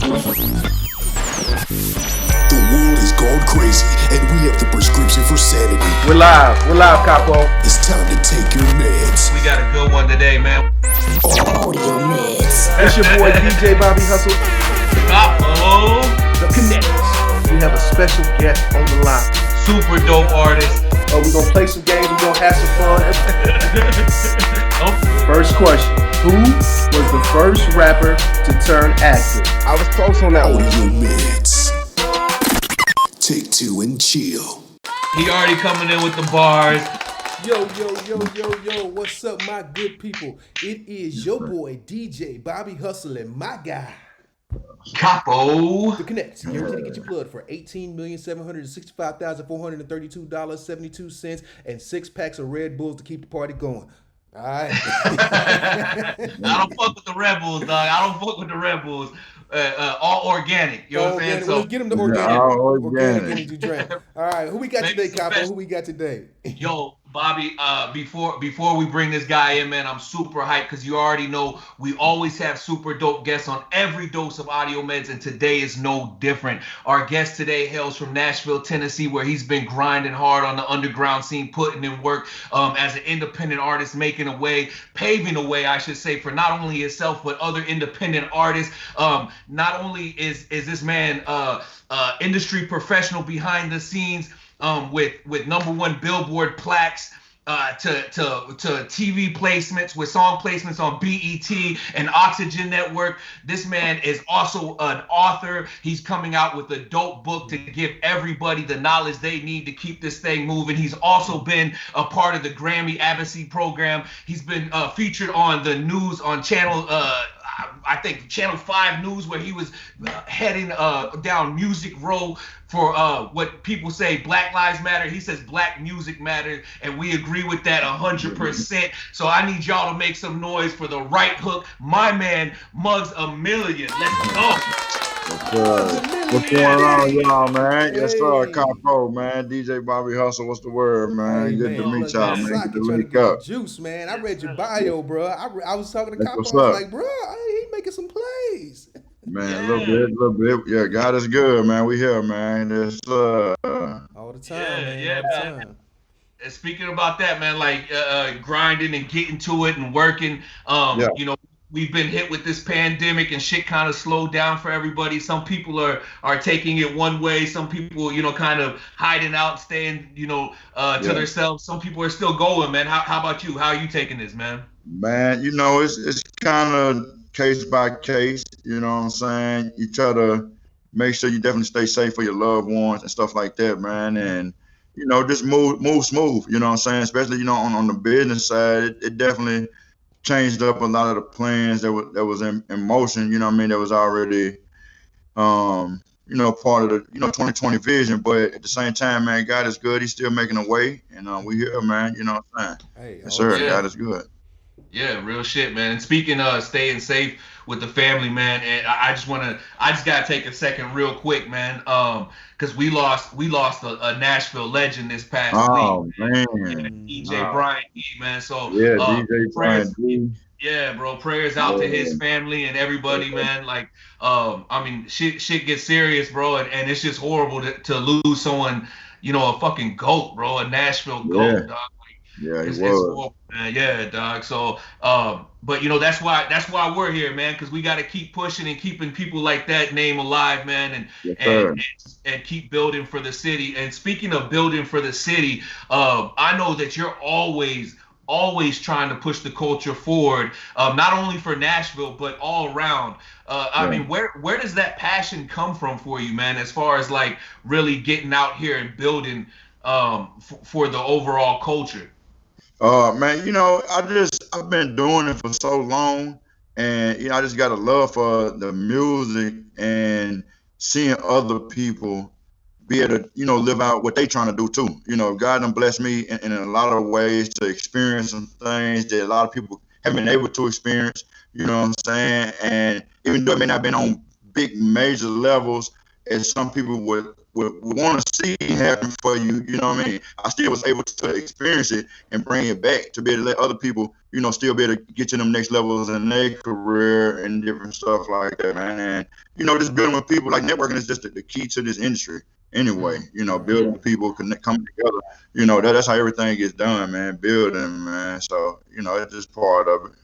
The world has gone crazy, and we have the prescription for sanity. We're live, Capo. It's time to take your meds. We got a good one today, man. Audio meds. It's your boy DJ Bobby Hustle. Capo. The Connectors. We have a special guest on the line. Super dope artist. We're gonna play some games. We're gonna have some fun. First question: who was the first rapper to turn actor? I was close on that one. Audio meds. Take two and chill. He already coming in with the bars. Yo, what's up, my good people? It is your boy, DJ Bobby Hustle, and my guy, Capo. The Connect. Guaranteed to get your blood for $18,765,432.72 and 6 packs of Red Bulls to keep the party going. All right. I don't fuck with the Red Bulls, dog. I don't fuck with the Red Bulls. All organic. You know what I'm saying? So let's get them to organic energy drink. All right, who we got today, Capo? Who we got today? Yo, Bobby, before we bring this guy in, man, I'm super hyped because you already know we always have super dope guests on every dose of Audio Meds, and today is no different. Our guest today hails from Nashville, Tennessee, where he's been grinding hard on the underground scene, putting in work as an independent artist, making a way, paving a way, I should say, for not only himself but other independent artists. Not only is this man industry professional behind the scenes, with #1 Billboard plaques, to TV placements, with song placements on BET and Oxygen Network. This man is also an author. He's coming out with a dope book to give everybody the knowledge they need to keep this thing moving. He's also been a part of the Grammy Advocacy Program. He's been featured on the news on channel I think Channel 5 News, where he was heading down Music Row for what people say Black Lives Matter. He says Black music matters, and we agree with that 100%. So I need y'all to make some noise for the right hook, my man, Mug Amillion. Let's go. What's going on, y'all, man? Yes, sir, Capo, man. DJ Bobby Hustle, what's the word, man? Hey, Good to meet y'all, man. Good to link get up. Juice, man. I read your bio, bro. I was talking to Capo. I what's was up. like, bro, he making some plays. Man, Yeah. a little bit. Yeah, God is good, man. We here, man. It's, All the time, man. Yeah, all the man. time. And speaking about that, man, like grinding and getting to it and working, you know, we've been hit with this pandemic and shit kind of slowed down for everybody. Some people are taking it one way. Some people, you know, kind of hiding out, staying, you know, to themselves. Some people are still going, man. How about you? How are you taking this, man? Man, you know, it's kind of case by case, you know what I'm saying? You try to make sure you definitely stay safe for your loved ones and stuff like that, man. And, you know, just move smooth, you know what I'm saying? Especially, you know, on the business side, it definitely changed up a lot of the plans that was in motion, you know what I mean, that was already, you know, part of the, you know, 2020 vision. But at the same time, man, God is good. He's still making a way. And we here, man, you know what I'm saying? Hey, Yes, sir. yeah. God is good. Yeah, real shit, man. And speaking of staying safe with the family, man, and I just gotta take a second real quick, man, because we lost a Nashville legend this past week. Man. Yeah, DJ Brian D, man. So Yeah, DJ Brian D. Yeah, bro. Prayers out to his family and everybody, man. Like, I mean, shit gets serious, bro, and it's just horrible to lose someone, you know, a fucking GOAT, bro, a Nashville GOAT, dog. Yeah, It's he was. horrible, man. Yeah, dog. So, but you know, that's why we're here, man, because we got to keep pushing and keeping people like that name alive, man, and keep building for the city. And speaking of building for the city, I know that you're always trying to push the culture forward, not only for Nashville but all around. I mean, where does that passion come from for you, man? As far as like really getting out here and building for the overall culture. Man, you know, I've been doing it for so long, and you know, I just got a love for the music and seeing other people be able to, you know, live out what they trying to do too. You know, God done blessed me in a lot of ways to experience some things that a lot of people haven't been able to experience. You know what I'm saying? And even though it may not have been on big major levels as some people would want to see happen for you. You know what I mean? I still was able to experience it and bring it back to be able to let other people, you know, still be able to get to them next levels in their career and different stuff like that, man. And, you know, just building with people, like networking is just the key to this industry anyway. You know, building with people, coming together. You know, that's how everything gets done, man. Building, man. So, you know, it's just part of it.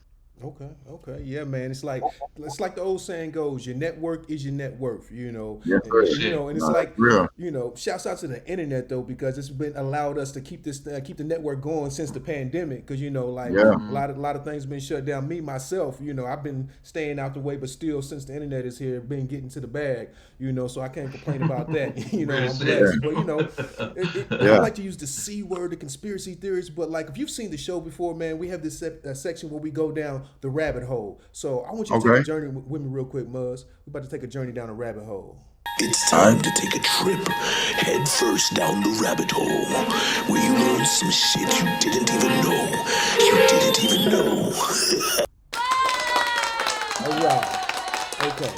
Okay, yeah, man. It's like the old saying goes: your network is your net worth. You know, Yes, and, sir. you know, and it's No, like that's real. you know, shouts out to the internet though, because it's been allowed us to keep the network going since the pandemic. Because you know, like Yeah. a lot of things been shut down. Me myself, you know, I've been staying out the way, but still, since the internet is here, been getting to the bag. You know, so I can't complain about that. You know, I'm blessed. But you know, I don't like to use the C word, the conspiracy theories. But like, if you've seen the show before, man, we have this section where we go down the rabbit hole. So I want you to take a journey with me real quick, Muzz. We're about to take a journey down a rabbit hole. It's time to take a trip head first down the rabbit hole where you learn some shit you didn't even know. All right. Okay.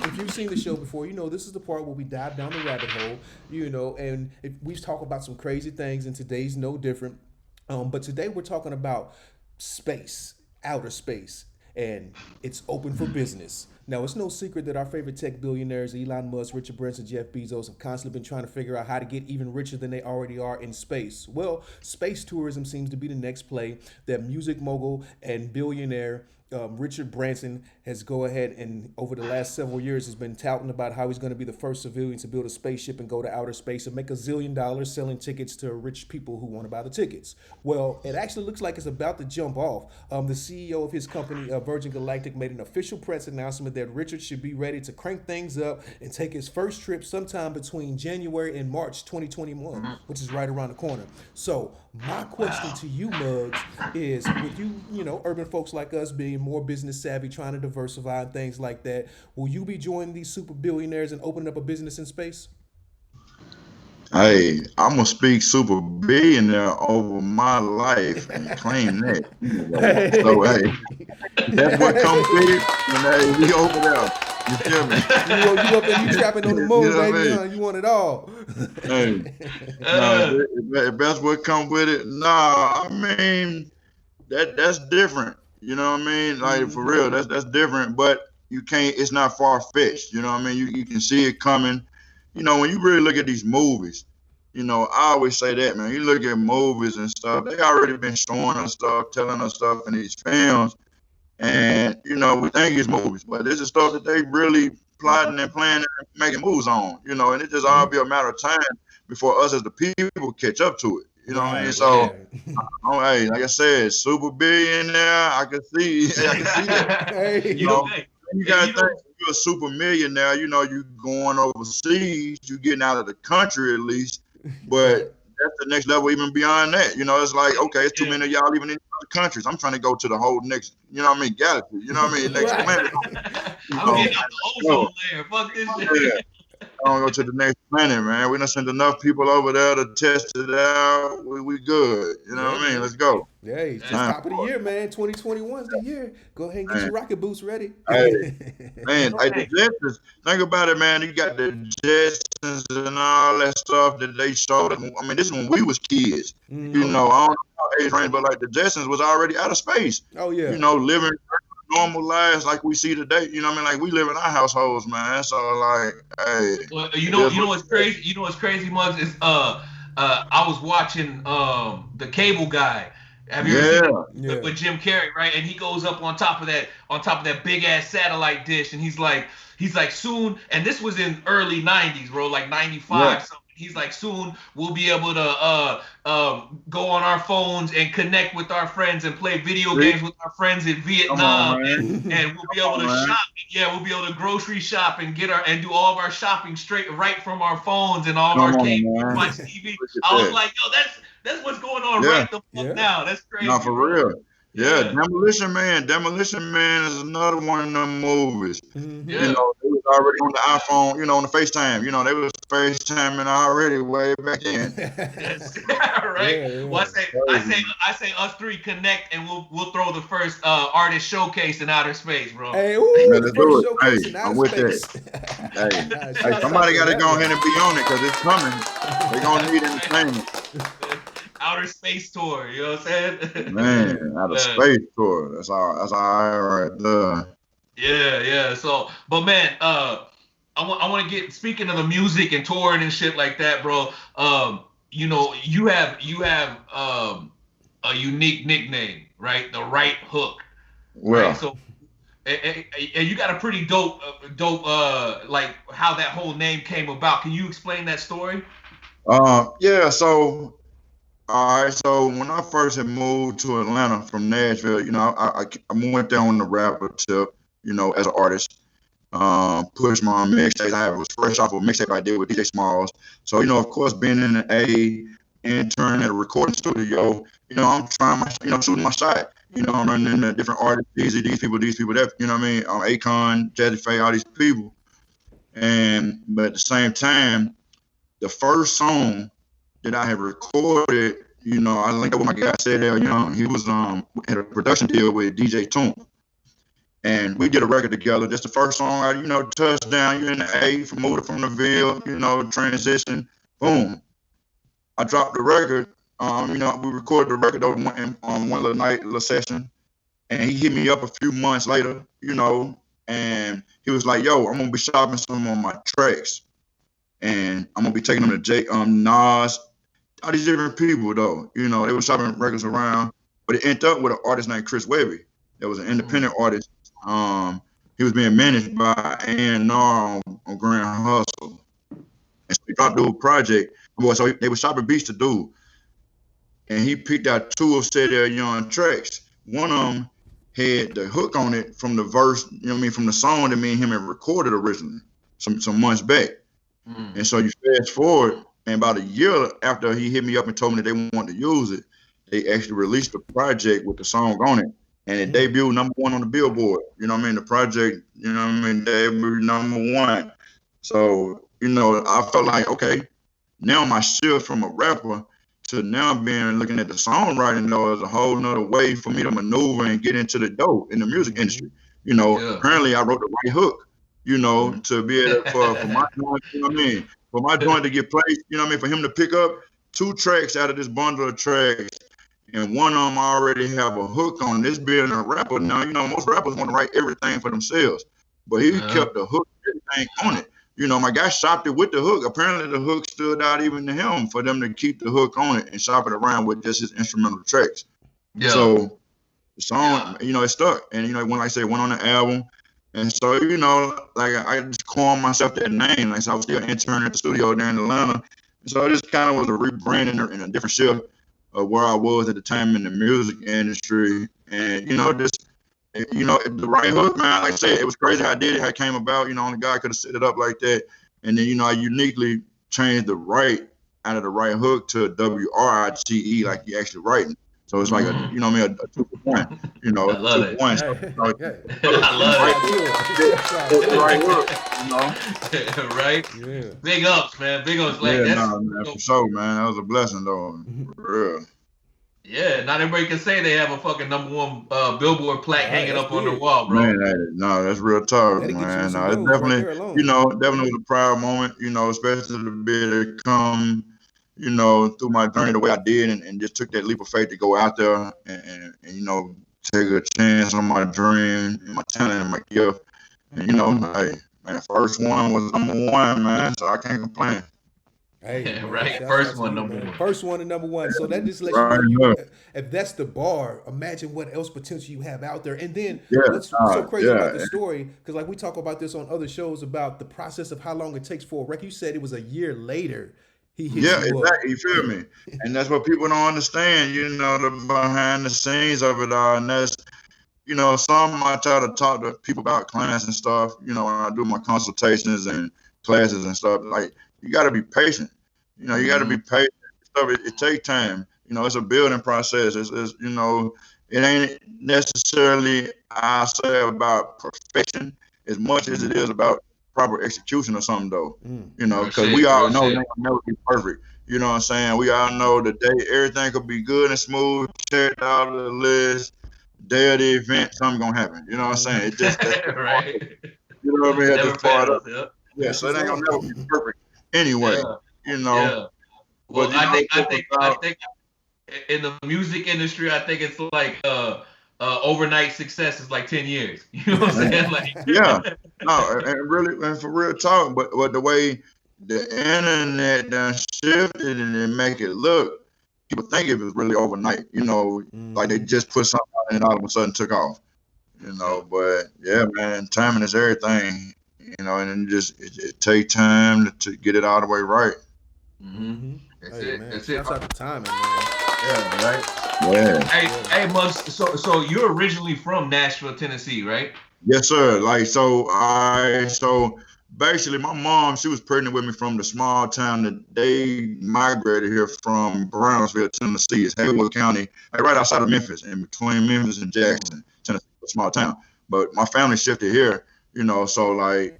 If you've seen the show before, you know this is the part where we dive down the rabbit hole, you know, and if we talk about some crazy things, and today's no different. But today we're talking about space, outer space, and it's open for business. Now, it's no secret that our favorite tech billionaires, Elon Musk, Richard Branson, Jeff Bezos, have constantly been trying to figure out how to get even richer than they already are in space. Well, space tourism seems to be the next play that music mogul and billionaire Richard Branson has go ahead and over the last several years has been touting about how he's going to be the first civilian to build a spaceship and go to outer space and make $1 zillion selling tickets to rich people who want to buy the tickets. Well, it actually looks like it's about to jump off. The CEO of his company, Virgin Galactic, made an official press announcement that Richard should be ready to crank things up and take his first trip sometime between January and March 2021, which is right around the corner. So my question to you, Muggs, is with you know, urban folks like us being more business savvy, trying to diversify and things like that, will you be joining these super billionaires and opening up a business in space? Hey, I'm gonna speak super billionaire over my life and claim that. So hey, that's what comes with it. And hey, we over there. You feel me? You up there, you trapping on the moon, You know what I baby. mean? Huh? You want it all. Hey, no, if that's what comes with it, nah. I mean, that's different. You know what I mean? Like for real, that's different. But you can't. It's not far fetched. You know what I mean? You can see it coming. You know, when you really look at these movies, you know, I always say that, man. You look at movies and stuff, they already been showing us stuff, telling us stuff in these films. And, you know, we think it's movies, but this is stuff that they really plotting and planning and making moves on, you know, and it just all be a matter of time before us as the people catch up to it. You know what I mean? So, hey, like I said, super billionaire, I can see that. Hey, You know, you gotta think you're a super millionaire, you know, you going overseas, you getting out of the country at least, but that's the next level even beyond that. You know, it's like, okay, it's too many of y'all even in other countries. I'm trying to go to the whole next, you know what I mean, galaxy, you know what I mean, next planet. I'm getting out the ozone layer. Fuck this shit. I don't go to the next planet, man. We done sent enough people over there to test it out. We good. You know what I mean? Let's go. Hey, it's top of the year, man. 2021 is the year. Go ahead and get your rocket boots ready. Hey, man, like the Jetsons, think about it, man. You got the Jetsons and all that stuff that they showed. I mean, this is when we was kids. You know, I don't know how age range, but like the Jetsons was already out of space. Oh, yeah. You know, living normal lives like we see today. You know what I mean? Like we live in our households, man. So like, hey. Well, you know what's crazy? You know what's crazy, Muggs? Is I was watching the Cable Guy. Have you ever seen it? With Jim Carrey, right? And he goes up on top of that big ass satellite dish, and he's like soon. And this was in early '90s, bro, like '95. So he's like, soon we'll be able to go on our phones and connect with our friends and play video games with our friends in Vietnam, and we'll be able to shop. Yeah, we'll be able to grocery shop and do all of our shopping right from our phones and all of our cable, watch TV. I was like, yo, that's what's going on right the fuck now. That's crazy. No, for real. Yeah, Demolition Man. Demolition Man is another one of them movies. You know, they was already on the iPhone, on the FaceTime. They was FaceTiming already way back then. Yes. Right. Yeah. Well, I say us three connect, and we'll throw the first artist showcase in outer space, bro. Hey, Let's do it. showcase Hey, in I'm outer with space. that. Hey, somebody got to go ahead and be on it because it's coming. They're gonna need entertainment. Outer space tour. You know what I'm saying? Man, outer space tour. That's all right there. Yeah. So, but man, I want to get, speaking of the music and touring and shit like that, bro. You have a unique nickname, right? The Right Hook. Well, right? So, and you got a pretty dope, like how that whole name came about. Can you explain that story? yeah. So, all right. So when I first had moved to Atlanta from Nashville, I went there on the rapper tip, as an artist. Pushed my mixtapes. I was fresh off a mixtape I did with DJ Smalls. So, of course, being in an intern at a recording studio, I'm trying shooting my shot. I'm running into different artists, these people, that, Akon, Jazzy Faye, all these people. But at the same time, the first song that I had recorded, I linked up with my guy said there, he was had a production deal with DJ Toon. And we did a record together. Just the first song, touchdown, you're in the A, moving from the Ville, transition, boom. I dropped the record. We recorded the record on one little night, little session. And he hit me up a few months later, and he was like, yo, I'm going to be shopping some of my tracks. And I'm going to be taking them to Nas, all these different people, though. They were shopping records around. But it ended up with an artist named Chris Webby. That was an independent artist. He was being managed by A&R on Grand Hustle. And so he dropped the project. Well, so they were shopping beats to do. And he picked out two of Said Young tracks. One of them had the hook on it from the verse, from the song that me and him had recorded originally, some months back. And so you fast forward, and about a year after he hit me up and told me that they wanted to use it, they actually released the project with the song on it. And it debuted #1 on the Billboard. The project, debuted #1. So, I felt like, okay, now my shift from a rapper to now looking at the songwriting, as a whole nother way for me to maneuver and get into the dope in the music industry. Apparently I wrote the right hook, to be able for my joint, for my joint to get placed, for him to pick up 2 tracks out of this bundle of tracks. And one of them already have a hook on this being a rapper. Now, most rappers want to write everything for themselves, but he kept the hook, everything on it. My guy shopped it with the hook. Apparently the hook stood out even to him for them to keep the hook on it and shop it around with just his instrumental tracks. Yeah. So the song, it stuck. And, when I say went on the album. And so, I just coined myself that name. Like, so I was still interning at the studio there in Atlanta. And so it just kind of was a rebranding in a different shift of where I was at the time in the music industry. And, the right hook, man, like I said, it was crazy how I did it, how it came about. Only God could have set it up like that. And then, I uniquely changed the right out of the right hook to WRITE, like you actually writing. So it's like a 2 for 1, I love it. 1. I love it. The right hook, Right? Yeah. Big ups, man. Big ups. Like, man, for sure, man. That was a blessing, though. For real. Yeah, not everybody can say they have a fucking #1 Billboard plaque hanging up on their wall, bro. Man, that's real tough, man. No, it's definitely, definitely was a proud moment, especially to be able to come, through my journey the way I did and just took that leap of faith to go out there and take a chance on my dream and my talent and my gift. And, hey, man, first one was #1, man, so I can't complain. Hey, right. First one, #1. First one and #1. So that just lets you know, if that's the bar, imagine what else potential you have out there. And then what's so crazy about the story, because like we talk about this on other shows about the process of how long it takes for a record. You said it was a year later. He hit you exactly. You feel me? And that's what people don't understand, the behind the scenes of it all. And that's, something I try to talk to people about class and stuff, when I do my consultations and classes and stuff. Like, you got to be patient. You got to be patient. It takes time. It's a building process. It's it ain't necessarily, I say, about perfection as much as it is about proper execution or something though. You know, Real because shit, we all real know shit. they will never be perfect. You know what I'm saying? We all know the day everything could be good and smooth, checked out of the list. Day of the event, something gonna happen. You know what I'm saying? It just that's just part of Right. it. You know what I mean? That's Never just part of fails. it. Yep. Yeah, That's so it just ain't gonna life. never be perfect anyway. Yeah. You know, Yeah. Well, but you know, I it's think about in the music industry, I think it's like overnight success is like 10 years. You know what I'm saying? Like yeah, no, and really, and for real talk, but the way the internet done shifted and then make it look, people think it was really overnight. You know, like they just put something out and all of a sudden took off. You know, but yeah, man, timing is everything. You know, and it take time to get it all the way right. That's Hey it. man, That's it. shouts out to timing, man. Yeah, right. Yeah. Hey, Muggs. So you're originally from Nashville, Tennessee, right? Yes, sir. Like so basically my mom, she was pregnant with me from the small town that they migrated here from Brownsville, Tennessee. It's Haywood County, like right outside of Memphis, in between Memphis and Jackson, Tennessee, a small town. But my family shifted here, you know, so like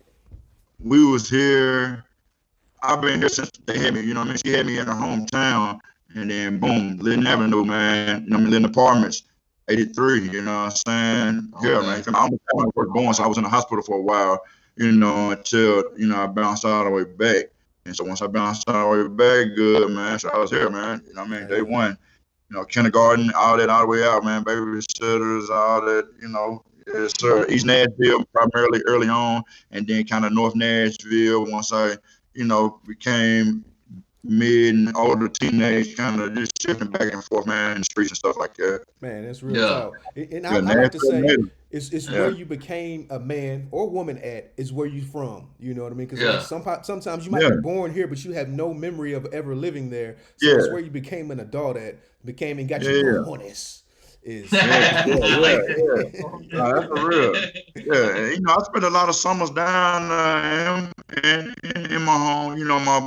we was here. I've been here since they had me, you know what I mean? She had me in her hometown and then boom, Linton Avenue, man. You know what I mean? Linton Apartments. 83, you know what I'm saying? Yeah, man. I was first born, so I was in the hospital for a while, you know, until, you know, I bounced all the way back. And so once I bounced all the way back, good, man. So I was here, man. You know what I mean? Day one, you know, kindergarten, all that, all the way out, man. Babysitters, all that, you know. Yes, sir. East Nashville primarily early on, and then kind of North Nashville once I, you know, became mid and older teenage, kind of just shifting back and forth, man, in the streets and stuff like that. Man, that's real Yeah. talk. And Yeah, I like to Nashville say native. it's Yeah. where you became a man or woman at is where you from. You know what I mean? Because Yeah. sometimes you might Yeah. be born here, but you have no memory of ever living there. So it's Yeah. where you became an adult at, became and got Yeah. your cojones. Is Yeah, I like yeah. that. No, that's for real. Yeah, and, you know, I spent a lot of summers down in my home, you know, my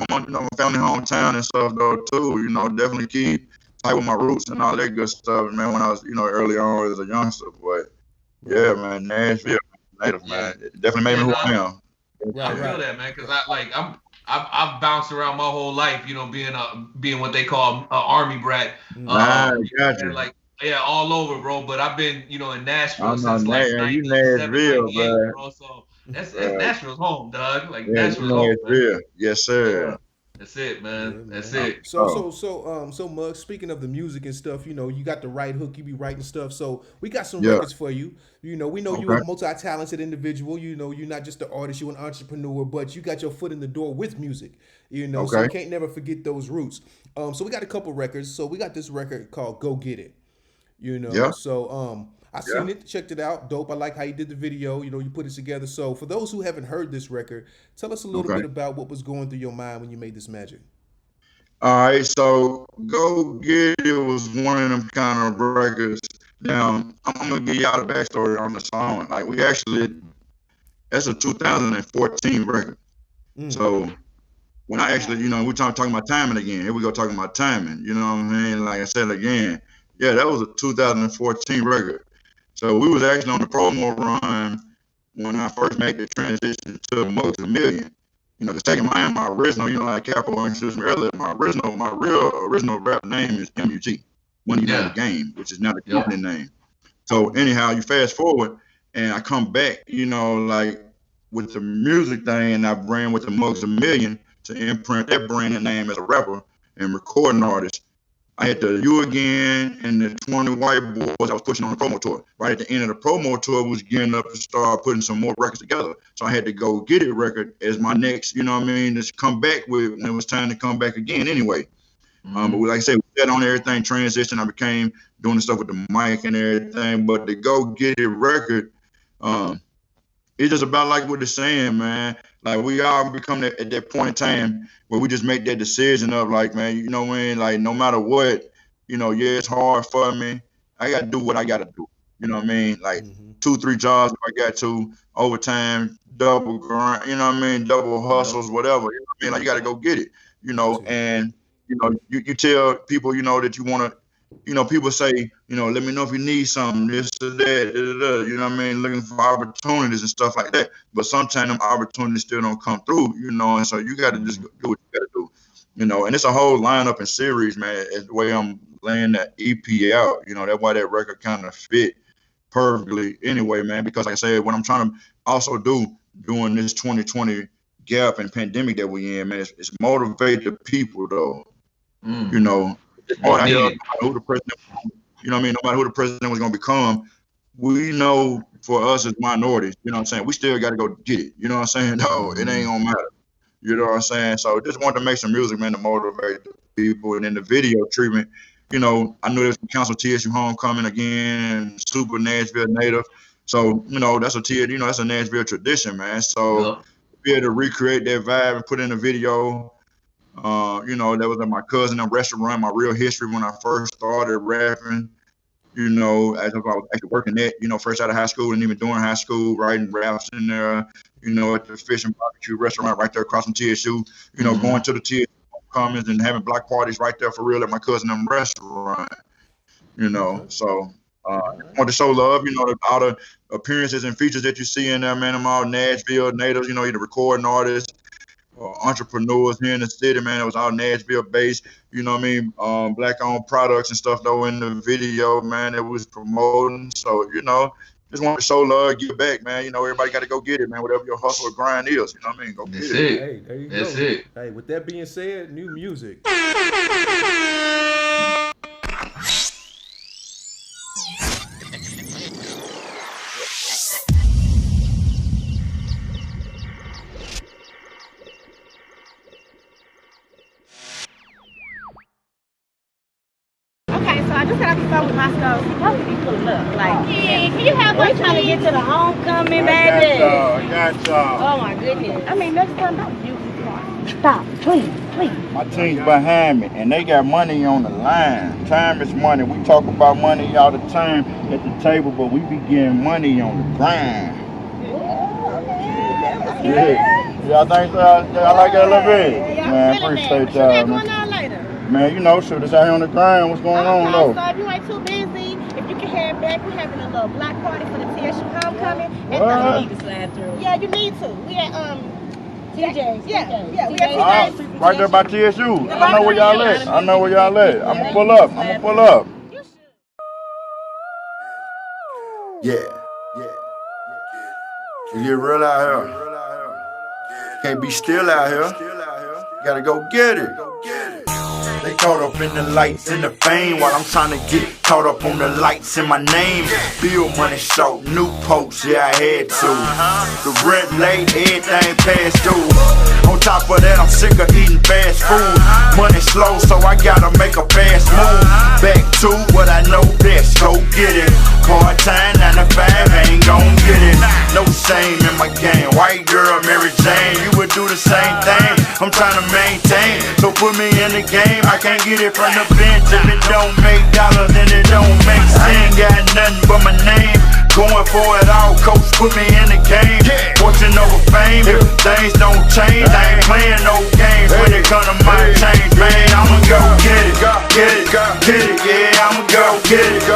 family hometown and stuff though too. You know, definitely keep tight with my roots and all that good stuff, man. When I was, you know, early on as a youngster, but yeah, man, Nashville native, man, it definitely made me who I am. I feel that, man, because I've bounced around my whole life, you know, being what they call an army brat. Gotcha. Like all over, bro. But I've been, you know, in Nashville I'm not since like you 97, Nashville, 98, bro. bro. So that's Nashville's home, dog. Like Yeah, you Nashville's home, man. Nashville. Yes, sir. Yeah. That's it, man. Yeah, That's man. it. So Mug, speaking of the music and stuff, you know, you got the right hook, you be writing stuff. So we got some Yeah. records for you. You know, we know you're Okay. a multi-talented individual. You know, you're not just an artist, you're an entrepreneur, but you got your foot in the door with music. You know, so you Okay. can't never forget those roots. So we got a couple records. So we got this record called Go Get It. You know, Yeah. so I seen it, checked it out, dope. I like how you did the video. You know, you put it together. So for those who haven't heard this record, tell us a little Okay. bit about what was going through your mind when you made this magic. All right, so Go Get It was one of them kind of records. Now, I'm gonna give y'all the backstory on the song. Like that's a 2014 record. So when I actually, you know, we're talking about timing again. Here we go talking about timing. You know what I mean? Like I said again, yeah, that was a 2014 record. So we was actually on the promo run when I first made the transition to Mug Amillion. You know, just taking my original, you know, like Capo introduced me earlier, my real original rap name is MUG. When you know the game, which is now the company name. So anyhow, you fast forward and I come back, you know, like with the music thing, and I ran with the Mug Amillion to imprint that brand and name as a rapper and recording artist. I had the You Again and the 20 White Boys I was pushing on the promo tour. Right at the end of the promo tour, was gearing up to start putting some more records together. So I had to Go Get It record as my next, you know what I mean, to come back with, and it was time to come back again anyway. But like I said, we set on everything, transition. I became doing the stuff with the mic and everything. But the Go Get It record, it's just about like what they're saying, man. Like we all become at that point in time where we just make that decision of like, man, you know what I mean? Like no matter what, you know, yeah, it's hard for me. I got to do what I got to do. You know what I mean? Like 2-3 jobs if I got to, overtime, double grind, you know what I mean? Double hustles, whatever. You know what I mean? Like you got to go get it, you know, and, you know, you tell people, you know, that you want to, people say, let me know if you need something, this or that, you know what I mean, looking for opportunities and stuff like that. But sometimes them opportunities still don't come through, and so you got to just do what you got to do, and it's a whole lineup and series, man. It's the way I'm laying that EP out, that's why that record kind of fit perfectly anyway, man, because like I said, what I'm trying to also do during this 2020 gap and pandemic that we in, man, it's motivate the people though, no matter who the president, no matter who the president was going to become, we know for us as minorities, we still got to go get it. You know what I'm saying? No, it ain't going to matter. You know what I'm saying? So just wanted to make some music, man, to motivate the people. And then the video treatment, I knew there was Council TSU Homecoming again, super Nashville native. So, that's that's a Nashville tradition, man. So be able to recreate that vibe and put in a video. That was at my cousin and restaurant, my real history when I first started rapping, as I was actually working that, fresh out of high school and even during high school, writing raps in there, at the fish and barbecue restaurant right there across from TSU, going to the TSU homecomings and having block parties right there for real at my cousin and restaurant, so I want to show love, all the appearances and features that you see in there, man. I'm all Nashville natives, either recording artists, entrepreneurs here in the city, man. It was all Nashville based, black owned products and stuff though in the video, man. It was promoting. So, just want to show love, give back, man. Everybody got to go get it, man. Whatever your hustle or grind is, go get it. Hey, there you go. That's it. Hey, with that being said, new music. I just got off the phone with my stove. She's supposed to be pulling up. Can you have one trying to get to the homecoming, baby? I got y'all. Oh my goodness. I mean, next time don't use the car. Stop, please. My team's behind me, and they got money on the line. Time is money. We talk about money all the time at the table, but we be getting money on the grind. Yeah. Y'all think y'all like that a little bit? Man, appreciate y'all, man. Man, shoot us out here on the grind. What's going on, though? So if you ain't too busy, if you can head back, we're having a little block party for the TSU homecoming. And you need to slide through. Yeah, you need to. We at TJ's. Yeah, we at TJ's. Right there by TSU. I know where y'all at. I'm gonna pull up. Yeah. You get real out here. Can't be still out here. Gotta go get it. They caught up in the lights and the fame while I'm trying to get caught up on the lights in my name. Bill money short, new posts, yeah, I had to. The rent late, everything past due. On top of that, I'm sick of eating fast food. Money slow, so I gotta make a fast move. Back to what I know best, go get it. Hard time, 9 to 5, ain't gon' get it. No shame in my game. White girl, Mary Jane, you would do the same thing. I'm trying to maintain, so put me in the game. I can't get it from the bench. If it don't make dollars, then it don't make sense. I ain't got nothing but my name. Going for it all, coach, put me in the game. Watching over fame, if things don't change, I ain't playing no games. When it come to my change, man, I'ma go get it, yeah, I'ma go get it,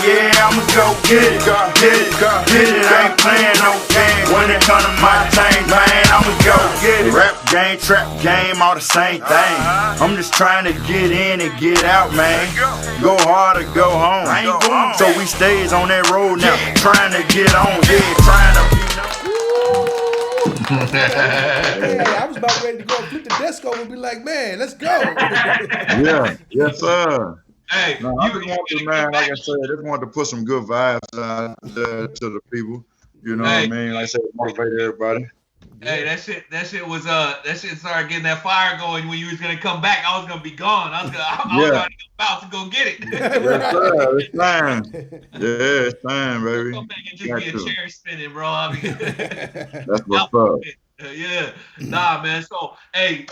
yeah, I'ma go get it, I ain't playing no games. When it come to my change, man, I'ma go get it. Rap game, trap game, all the same thing. I'm just trying to get in and get out, man. Go hard or go home. So we stays on that road now, trying to get on, trying to be known. Yeah, I was about ready to go flip the disco and be like, man, let's go. Yeah, yes, sir. Hey, no, I just want to, man, like I said, I just wanted to put some good vibes out there to the people. You know what I mean? Like I said, motivate everybody. Hey, that shit was that shit started getting that fire going when you was gonna come back. I was gonna be gone. I was about to go get it. Yes, sir. It's time. Yeah, it's time, baby. Come back and just be a chair spinning, bro. I mean, that's what's up. Yeah, nah, man. So, hey,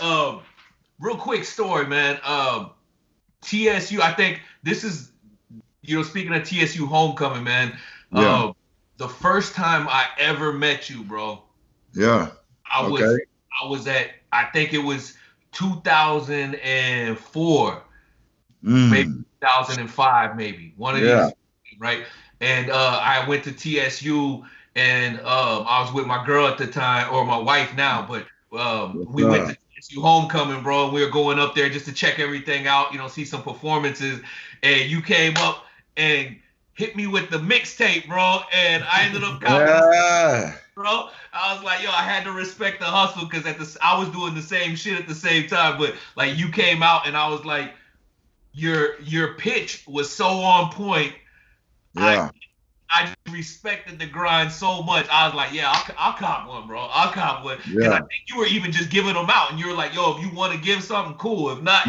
real quick story, man. TSU. I think this is, speaking of TSU homecoming, man. Yeah. The first time I ever met you, bro. Yeah. I was at, I think it was 2004. maybe 2005, maybe one of these, right? And I went to TSU, and I was with my girl at the time, or my wife now, but we went to TSU homecoming, bro. We were going up there just to check everything out, see some performances, and you came up and hit me with the mixtape, bro, and I ended up copying bro. I was like, yo, I had to respect the hustle because I was doing the same shit at the same time, but like you came out and I was like, your pitch was so on point. I respected the grind so much. I was like, yeah, I'll cop one, bro. I'll cop one. Yeah. And I think you were even just giving them out, and you were like, yo, if you want to give something, cool. If not,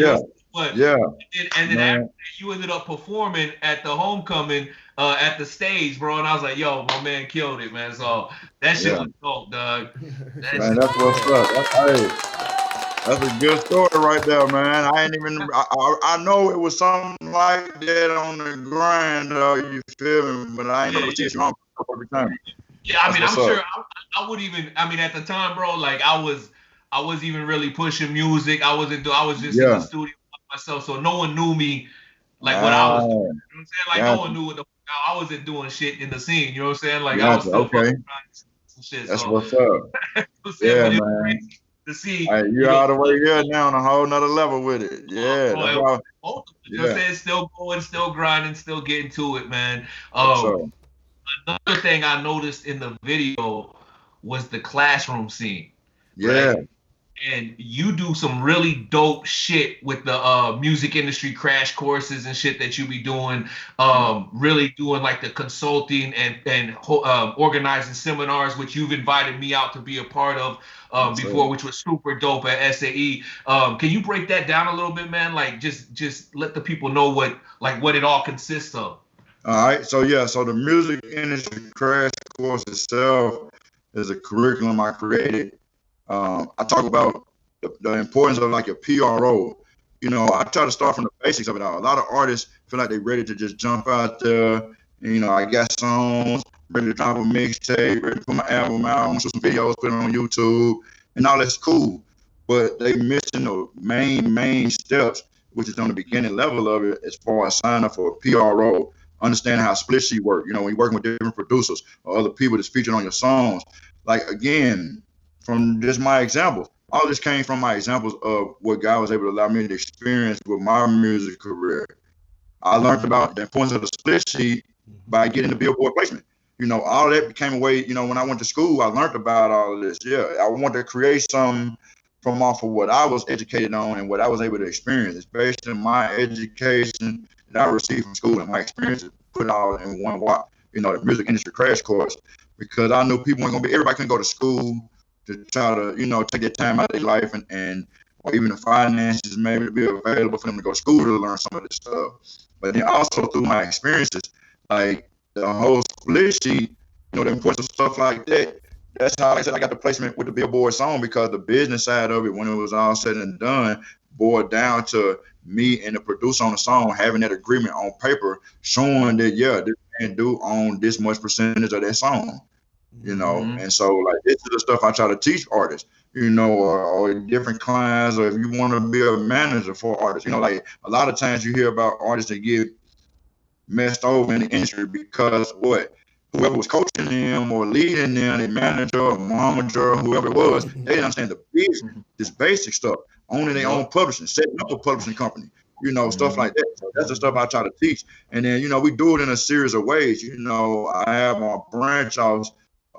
but and then after that, you ended up performing at the homecoming at the stage, bro. And I was like, yo, my man killed it, man. So that shit was dope, dog. That's what's up. That's a good story right there, man. I know it was something like that on the grind, you feel me? But I ain't never seen you on every time. Yeah, I mean, I'm sure I would even, at the time, bro, like I was even really pushing music. I was just in the studio by myself, so no one knew me like what I was doing. You know what I'm saying? Like no one knew what I wasn't doing shit in the scene. You know what I'm saying? Like I was still fucking some shit. That's what's up. Yeah, man. To see you're all the way here now on a whole nother level with it. Yeah. Still going, still grinding, still getting to it, man. Another thing I noticed in the video was the classroom scene. Yeah. Right? And you do some really dope shit with the music industry crash courses and shit that you be doing, really doing like the consulting and organizing seminars, which you've invited me out to be a part of before, which was super dope at SAE. Can you break that down a little bit, man? Like just let the people know what it all consists of. All right. So the music industry crash course itself is a curriculum I created. I talk about the importance of like a PRO. I try to start from the basics of it all. A lot of artists feel like they're ready to just jump out there. And, I got songs, ready to drop a mixtape, ready to put my album out, shoot some videos, put it on YouTube, and all that's cool. But they missing the main steps, which is on the beginning level of it, as far as signing up for a PRO, understanding how split sheet work. When you're working with different producers or other people that's featured on your songs. Like, again, from just my examples, all this came from my examples of what God was able to allow me to experience with my music career. I learned about the importance of the split sheet by getting the Billboard placement. All that became a way, when I went to school, I learned about all of this. Yeah, I wanted to create something from off of what I was educated on and what I was able to experience. It's based on my education that I received from school and my experiences, put it all in one walk, the music industry crash course, because I knew people weren't going to be, everybody couldn't go to school to try to, take their time out of their life and or even the finances maybe to be available for them to go to school to learn some of this stuff. But then also through my experiences, like the whole split sheet, the importance of stuff like that. That's how I said I got the placement with the Billboard song, because the business side of it, when it was all said and done, boiled down to me and the producer on the song having that agreement on paper, showing that, this man do own this much percentage of that song. And so like this is the stuff I try to teach artists, or different clients, or if you want to be a manager for artists, like a lot of times you hear about artists that get messed over in the industry because whoever was coaching them or leading them, their manager or momager or whoever it was, they didn't understand the business, this basic stuff, owning their own publishing, setting up a publishing company, stuff like that. So that's the stuff I try to teach. And then, we do it in a series of ways. I have my branch offs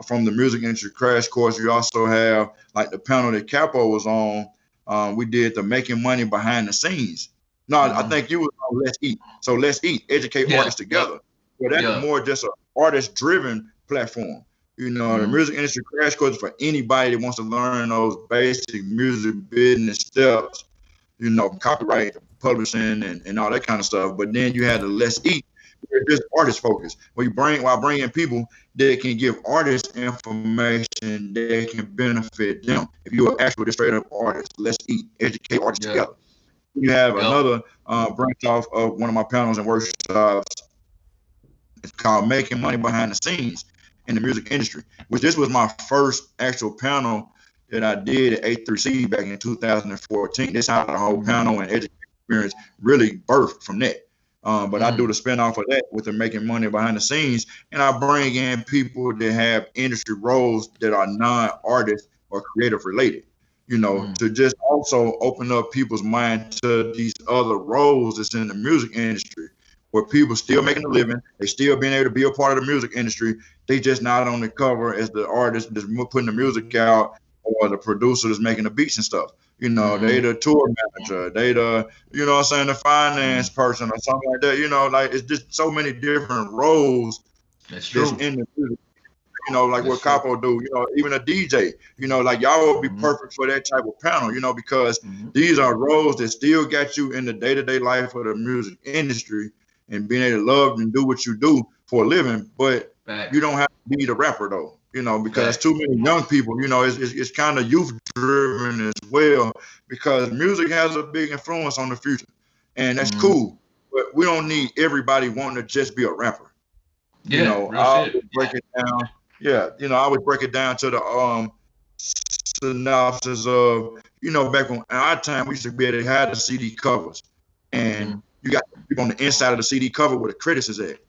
from the music industry crash course. You also have like the panel that Capo was on. We did the making money behind the scenes. No, I think you was on Let's Eat. So Let's Eat, educate artists together. So that's more just an artist-driven platform. The music industry crash course is for anybody that wants to learn those basic music business steps, copyright, publishing, and all that kind of stuff. But then you have the Let's Eat, where it's artist focused, where while bringing people that can give artists information that can benefit them. If you're actually a straight up artist, Let's Eat, educate artists together. You have another branch off of one of my panels and workshops. It's called Making Money Behind the Scenes in the Music Industry, which this was my first actual panel that I did at A3C back in 2014. This had the whole panel and educate experience really birthed from that. But I do the spinoff of that with the making money behind the scenes, and I bring in people that have industry roles that are non-artist or creative related, to just also open up people's mind to these other roles that's in the music industry, where people still making a living, they still being able to be a part of the music industry. They just not on the cover as the artist that's putting the music out or the producer that's making the beats and stuff. They the tour manager, they the, the finance person or something like that. Like it's just so many different roles that's in the music. Like what Capo do, even a DJ, like y'all would be perfect for that type of panel, because these are roles that still got you in the day-to-day life of the music industry and being able to love and do what you do for a living, but you don't have to be the rapper though. Because too many young people, it's kind of youth driven as well, because music has a big influence on the future, and that's cool. But we don't need everybody wanting to just be a rapper. I would break it down. Yeah, I would break it down to the synopsis of, back on our time, we used to be able to have the CD covers, and you got people on the inside of the CD cover where the credits is at.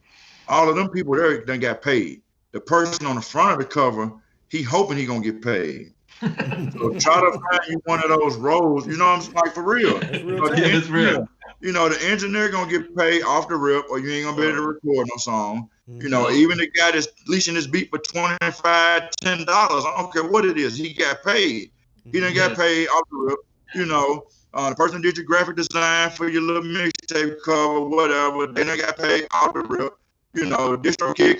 All of them people there done got paid. The person on the front of the cover, he hoping he gonna get paid. So try to find you one of those roles, I'm like, for real. It's real. The engineer gonna get paid off the rip, or you ain't gonna be able to record no song. Even the guy that's leasing his beat for $25, $10, I don't care what it is, he got paid. He done got paid off the rip. The person that did your graphic design for your little mixtape cover, whatever, they done got paid off the rip. DistroKid,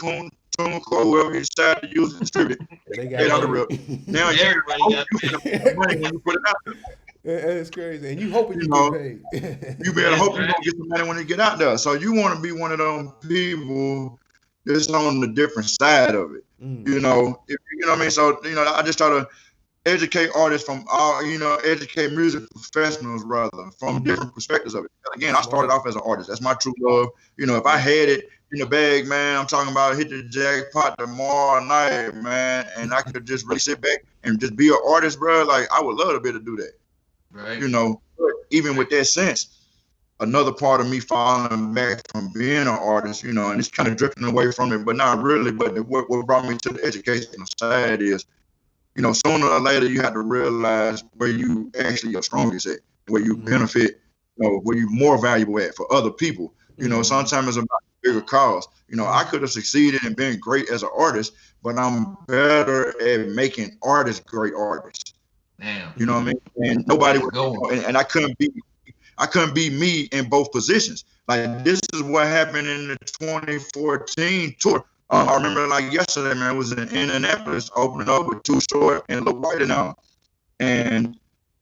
whoever you decide to use and distribute, they got on the rip. Now everybody got money when you put it out there. That's crazy. And you hoping you get paid. You better hope you're gonna get some money when you get out there. So you want to be one of them people that's on the different side of it. If what I mean. So I just try to educate artists from all, educate music professionals rather from different perspectives of it. Again, I started off as an artist. That's my true love. If I had it in the bag, man, I'm talking about hit the jackpot tomorrow night, man, and I could just really sit back and just be an artist, bro. Like I would love to be able to do that. Right. But even with that sense, another part of me falling back from being an artist, and it's kind of drifting away from it, but not really. But what brought me to the educational side is, sooner or later you have to realize where you actually are strongest at, where you benefit, where you're more valuable at for other people. Sometimes it's about bigger cause. I could have succeeded and been great as an artist, but I'm better at making artists great artists. Damn. You know what I mean? And nobody would go, and I couldn't be me in both positions. Like this is what happened in the 2014 tour. I remember like yesterday, man, I was in Indianapolis opening up with Too Short and Lil White and all. And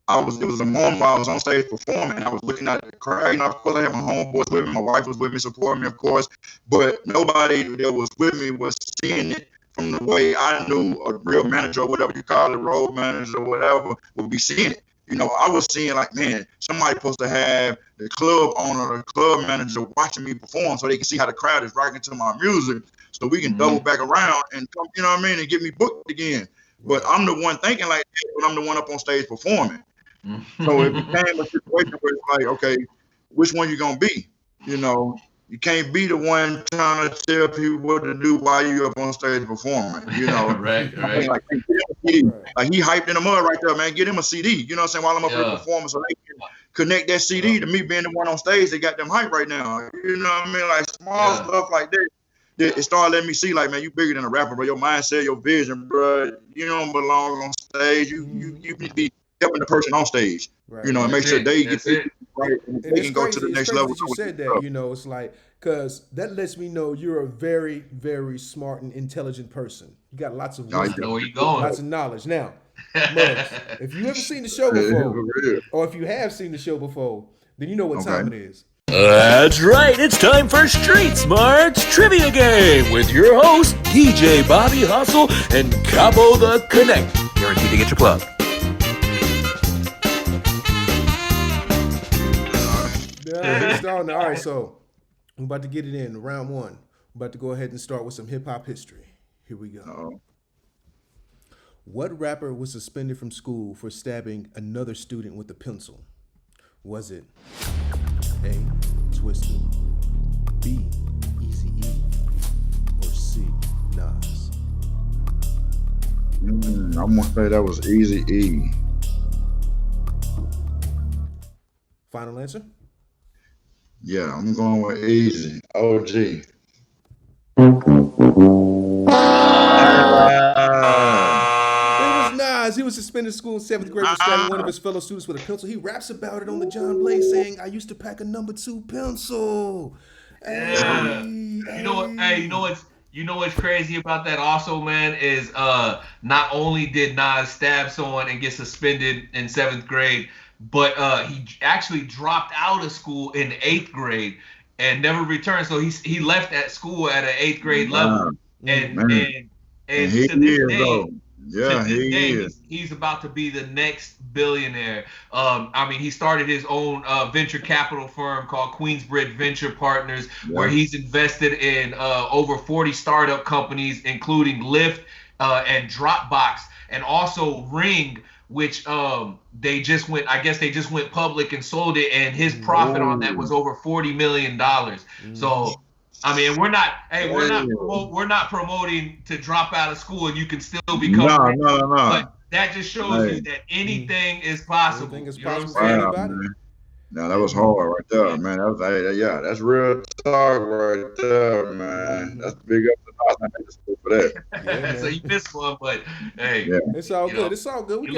it was a moment while I was on stage performing, and I was looking at the crowd. Of course, I had my homeboys with me, my wife was with me, supporting me, of course, but nobody that was with me was seeing it from the way I knew a real manager or whatever you call it, road manager or whatever, would be seeing it. I was seeing like, man, somebody supposed to have the club owner, the club manager watching me perform so they can see how the crowd is rocking to my music, so we can double back around and come, and get me booked again. But I'm the one thinking like that, but I'm the one up on stage performing. So it became a situation where it's like, okay, which one you gonna be? You can't be the one trying to tell people what to do while you up on stage performing. Right. Like he hyped in the mud right there, man. Get him a CD. You know what I'm saying? While I'm up here performing, so they can connect that CD to me being the one on stage. They got them hype right now. You know what I mean? Like small stuff like that. It started letting me see, like, man, you bigger than a rapper, bro. Your mindset, your vision, bro. You don't belong on stage. You need to be helping the person on stage, and make sure they get it right, and they can go to the next level. That you said that, it's like, because that lets me know you're a very, very smart and intelligent person. You got lots of wisdom, I know where you're going. Lots of knowledge. Now, Mugs, if you ever seen the show before, or if you have seen the show before, then you know what time it is. That's right, it's time for Street Smarts Trivia Game with your host, DJ Bobby Hustle and Capo the Connect. Guaranteed to get your plug. All right, so I'm about to get it in round one. I'm about to go ahead and start with some hip hop history. Here we go. What rapper was suspended from school for stabbing another student with a pencil? Was it A, Twister, B, Eazy-E, or C, Nas? I'm gonna say that was Eazy-E. Final answer? Yeah, I'm going with Easy. OG. Nas. He was suspended school in 7th grade for stabbing one of his fellow students with a pencil. He raps about it on the John Blaze, saying, "I used to pack a number 2 pencil." Yeah. You know what's crazy about that also, man, is not only did Nas stab someone and get suspended in 7th grade, but he actually dropped out of school in 8th grade and never returned. So he left at school at an 8th grade level, and to this day. Yeah, he is. He's about to be the next billionaire. I mean, he started his own venture capital firm called Queensbridge Venture Partners, where he's invested in over 40 startup companies, including Lyft and Dropbox, and also Ring, which they just went public and sold it, and his profit on that was over $40 million. So. I mean, we're not promoting to drop out of school and you can still become rich. No. But that just shows you that anything is possible. Anything is possible for anybody. No, that was hard right there, man. That was that's real talk right there, man. That's big up to us for that. Yeah, so you missed one, but hey, it's all good. It's all good. Come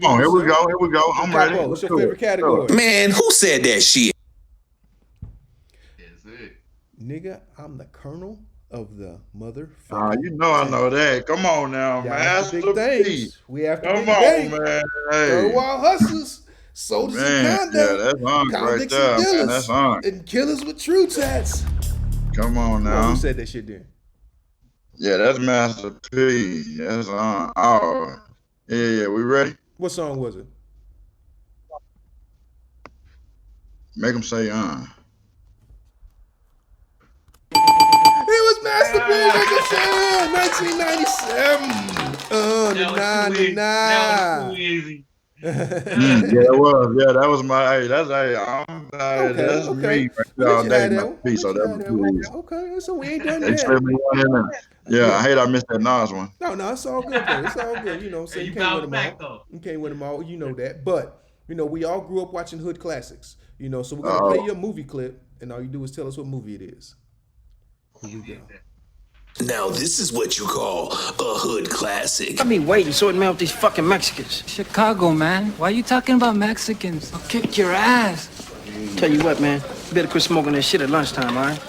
on, here we go. I'm ready. What's your favorite category? Man, who said that shit? Nigga, I'm the colonel of the motherfucker. You know I know that. Come on now, man. That's big things. We have to Come on, man. Hey. Third Wild Hustlers, soldiers and conduct. Yeah, that's on right there, man. That's on. And killers with true tats. Come on now. Who said that shit then? Yeah, that's Master P. That's on. Oh. Yeah, we ready? What song was it? Make them say Master P, like I said, 1997. That was too easy. Yeah, it was. Yeah, that was my. Hey, that's me. All day, my P. So that was too easy. Okay, so we ain't done that. Yeah, I hate I missed that Nas one. No, it's all good though. It's all good. You know, so you can't win them all. You can't win them all. You know that. But we all grew up watching hood classics. So we're gonna play you a movie clip, and all you do is tell us what movie it is. Here we go. Now this is what you call a hood classic. I mean, waiting, sorting me out with these fucking Mexicans. Chicago, man. Why are you talking about Mexicans? I'll kick your ass. Tell you what, man. You better quit smoking that shit at lunchtime, all right?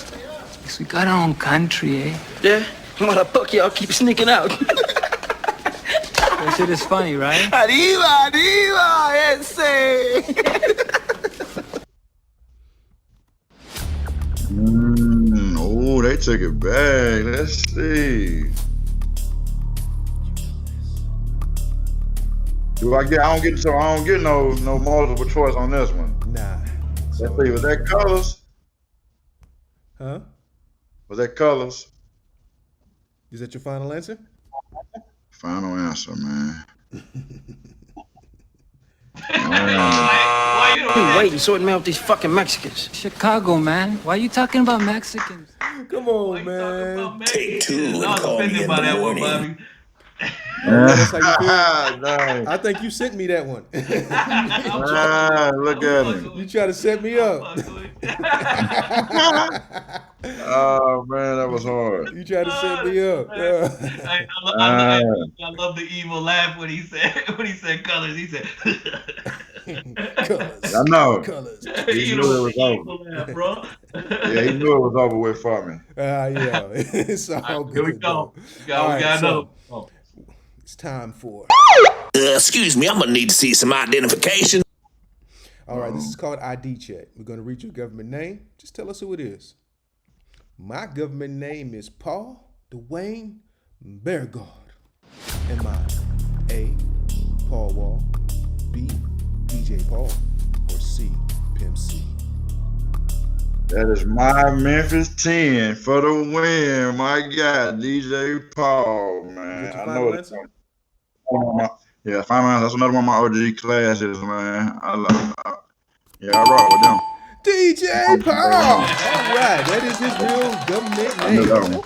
Because we got our own country, eh? Yeah? What the fuck y'all keep sneaking out? That shit is funny, right? Arriba, ese! Oh, they took it back. Let's see. I don't get no multiple choice on this one. Nah. Let's see. Was that Colors? Huh? Was that Colors? Is that your final answer? Final answer, man. Why you waiting, sorting me out with these fucking Mexicans? Chicago, man. Why are you talking about Mexicans? Come on, man. Take two and call me in the morning. That's how you feel? I think you sent me that one. Look at him. You try to set me up. Oh man, that was hard. You try to set me up. I love the evil laugh when he said Colors. He said Colors. I know. Colors. He knew it was over. Laugh, bro. Yeah, he knew it was over with for me. Yeah, it's all good. Here we go. We got another. It's time for. Excuse me, I'm gonna need to see some identification. All right, this is called ID check. We're gonna read your government name. Just tell us who it is. My government name is Paul Dwayne Beargard. Am I A, Paul Wall, B, DJ Paul, or C, Pimp C? That is my Memphis 10 for the win. My God, DJ Paul, man. I know it. Yeah, final answer. That's another one of my OG classes, man. I love it. Yeah, I rock with them. DJ Paul. All right, that is his real government name. I knew that one.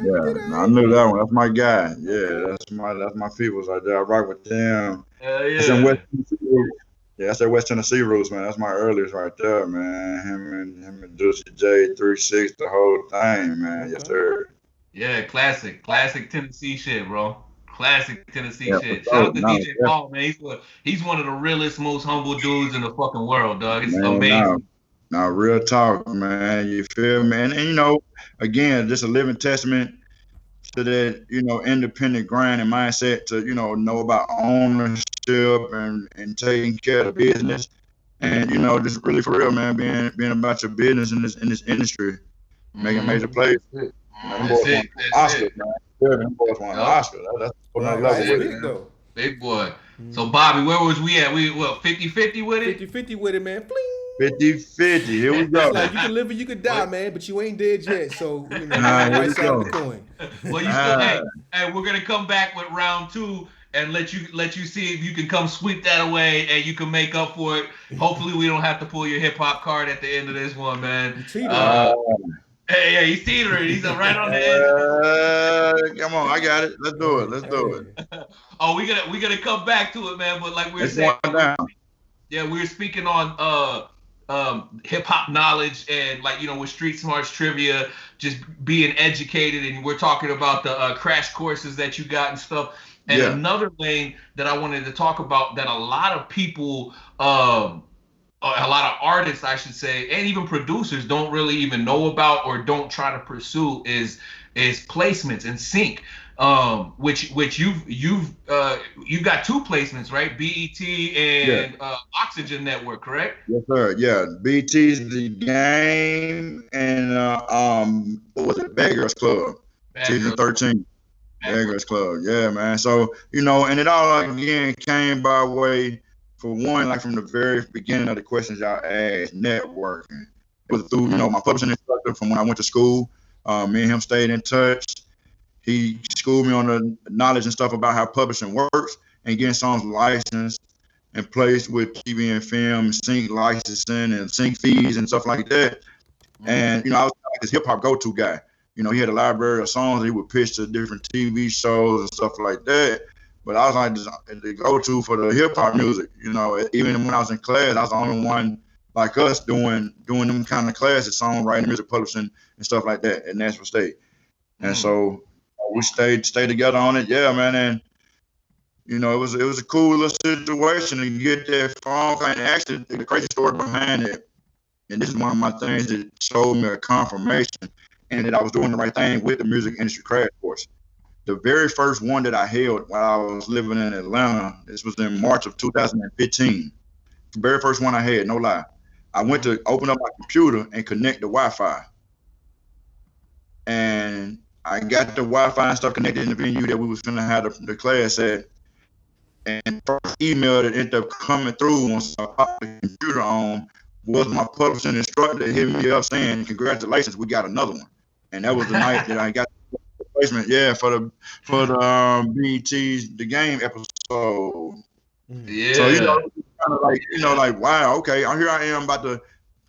Yeah, I knew that one. That's my guy. Yeah, that's my peoples right there. I rock with them. That's in West Tennessee. Yeah, that's that West Tennessee roots, man. That's my earliest right there, man. Him and Juicy J, 3-6, the whole thing, man. Yes, sir. Yeah, classic Tennessee shit, bro. Classic Tennessee shit. Shout out to DJ Paul, man. He's one of the realest, most humble dudes in the fucking world, dog. It's amazing. Now, real talk, man. You feel me? And you know, again, just a living testament to that, you know, independent grind and mindset to, you know about ownership and taking care of the business. And, you know, just really for real, man, being about your business in this industry, making major plays. Them boys won Oscar, man. Them boys won Oscar. That's another level with it, big boy. So, Bobby, where was we at? We 50-50 with it? 50-50 with it, man. Bling. 50-50. Here we go. Like you can live or you can die, man, but you ain't dead yet. So, you know, right side of the coin. Well, you still, hey, we're gonna come back with round 2 and let you see if you can come sweep that away and you can make up for it. Hopefully, we don't have to pull your hip hop card at the end of this one, man. Hey, he's teetering. He's right on the edge. Come on, I got it. Let's do it. Oh, we gonna come back to it, man. But like we were saying, we were speaking on hip hop knowledge and, like, you know, with Street Smarts trivia, just being educated, and we're talking about the crash courses that you got and stuff. And another lane that I wanted to talk about that a lot of people, a lot of artists, I should say, and even producers don't really even know about or don't try to pursue is placements and sync. Which you've got 2 placements, right? BET and Oxygen Network, correct? Yes, sir. Yeah, BET's The Game and what was it? Bad Girls Club, season 13. Bad Girls Club, yeah, man. So, you know, and it all again came by way, for one, like from the very beginning of the questions y'all asked, networking. It was through, you know, my publishing instructor from when I went to school. Me and him stayed in touch. He schooled me on the knowledge and stuff about how publishing works and getting songs licensed and placed with TV and film, sync licensing and sync fees and stuff like that. And, you know, I was like this hip hop go-to guy. You know, he had a library of songs he would pitch to different TV shows and stuff like that. But I was like the go-to for the hip hop music. You know, even when I was in class, I was the only one like us doing them kind of classes, songwriting, music publishing, and stuff like that at Nashville State. And so we stayed together on it, yeah, man. And you know, it was a cool little situation to get that phone call. And actually, the crazy story behind it, and this is one of my things that showed me a confirmation, and that I was doing the right thing with the music industry crash course. The very first one that I held while I was living in Atlanta, this was in March of 2015. The very first one I had, no lie. I went to open up my computer and connect the Wi-Fi. And I got the Wi-Fi and stuff connected in the venue that we was gonna have the class at. And the first email that ended up coming through once I popped the computer on was my publishing instructor that hit me up saying, "Congratulations, we got another one." And that was the night that I got the placement, for the BET's The Game episode. Yeah. So you know, kind of like wow, okay, here I am about to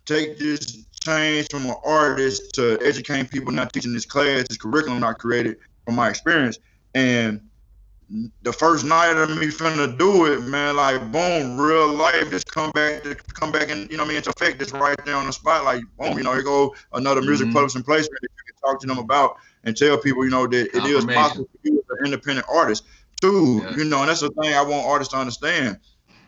take this change from an artist to educating people, not teaching this class, this curriculum I created from my experience. And the first night of me finna do it, man, like boom, real life just come back and, you know what I mean, into effect just right there on the spot, like boom, you know, here go another music publishing placement that you can talk to them about and tell people, you know, that it is possible for you as an independent artist too, you know. And that's the thing I want artists to understand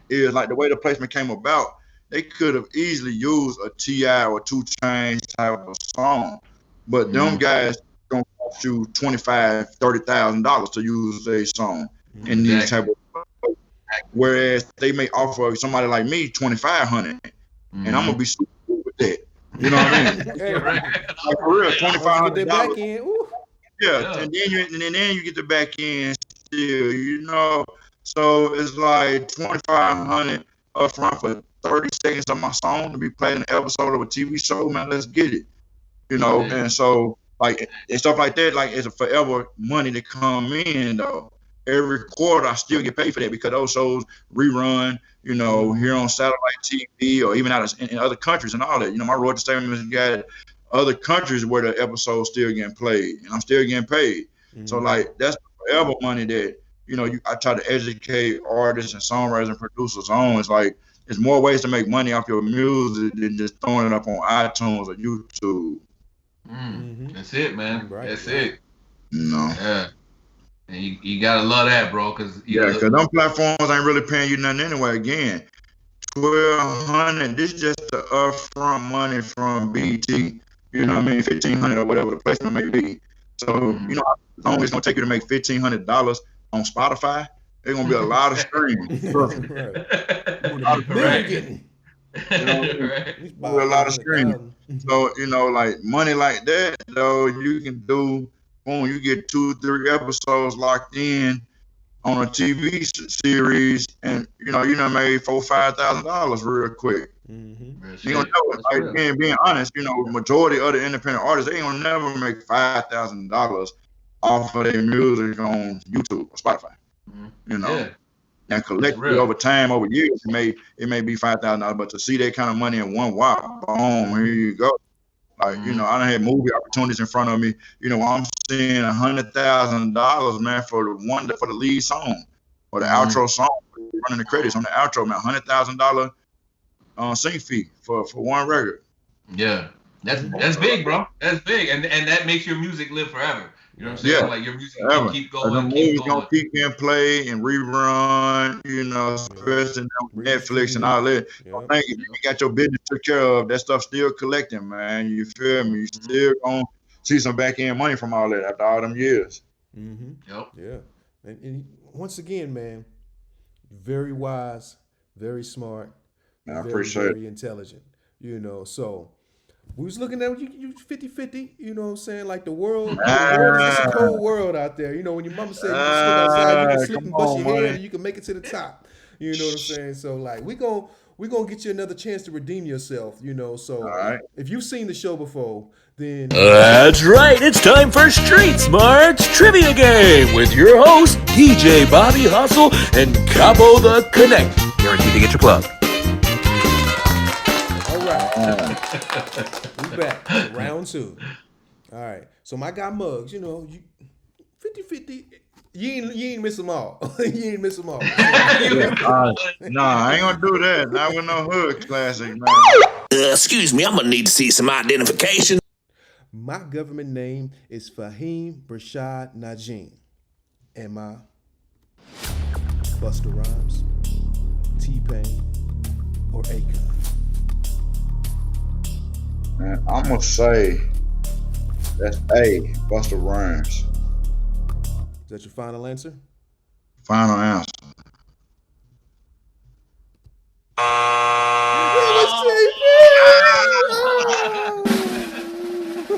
is, like, the way the placement came about, they could have easily used a T.I. or 2 Chainz type of song, but them guys gonna cost you $25,000, $30,000 to use a song in these type of, whereas they may offer somebody like me $2,500, and I'm gonna be super cool with that. You know what I mean? Like, for real, $2,500. Yeah, and then you get the back end still, you know. So it's like $2,500 up front for 30 seconds of my song to be played in an episode of a TV show, man. Let's get it, you know. And so, like, and stuff like that, like, it's a forever money to come in though. every quarter I still get paid for that because those shows rerun, you know, here on satellite TV or even out in other countries and all that. You know, my royalty statement has got other countries where the episode's still getting played and I'm still getting paid. So like that's forever money that, you know, I try to educate artists and songwriters and producers on. It's like there's more ways to make money off your music than just throwing it up on iTunes or YouTube. That's it, man. Right. That's it. No. Yeah. And you gotta love that, bro, because because them platforms ain't really paying you nothing anyway. Again, $1,200. This is just the upfront money from BT. You know what I mean? $1,500 or whatever the placement may be. So you know, as long as it's gonna take you to make $1,500 on Spotify, there's gonna be a lot of streams. A lot of streams. So you know, like money like that, though, you can do. Boom, you get 2-3 episodes locked in on a TV series, and you know made $4,000-$5,000 real quick. You don't know it. Like being honest, you know, majority of the independent artists, they don't never make $5,000 off of their music on YouTube or Spotify. You know, and collectively over time, over years, it may be $5,000, but to see that kind of money in one whop, boom, here you go. Like, you know, I done had movie opportunities in front of me. You know, I'm seeing $100,000, man, for the lead song or the outro song, running the credits on the outro, man. $100,000 sing fee for one record. Yeah, that's big, bro. That's big, and that makes your music live forever. You know what I'm saying? Like your music can keep going. The movie's gonna keep getting played and rerun. You know, especially with Netflix and all that. I think if you got your business took care of, that stuff still collecting, man. You feel me? You still gonna see some back end money from all that after all them years. Yep. Yeah. And once again, man, very wise, very smart, I appreciate it. Very intelligent. You know, so. We was looking at you 50-50, you know what I'm saying? Like the world is a cold world out there. You know, when your mama said you can slip outside, you can slip and bust your head and you can make it to the top. You know what I'm saying? So like we gonna get you another chance to redeem yourself, you know. So if you've seen the show before, then that's right, it's time for Street Smarts Trivia Game with your host, DJ Bobby Hustle and Capo the Connect. Guaranteed to get your plug. We back. Round 2. All right. So my guy Muggs, you know, 50-50. You ain't miss them all. You ain't miss them all. Nah, I ain't gonna do that. Not with no hood classic, man. Excuse me, I'm gonna need to see some identification. My government name is Fahim Rashad Najim. Am I Busta Rhymes, T-Pain, or Akon? Man, I'm gonna say that's A, Busta Rhymes. Is that your final answer? Final answer.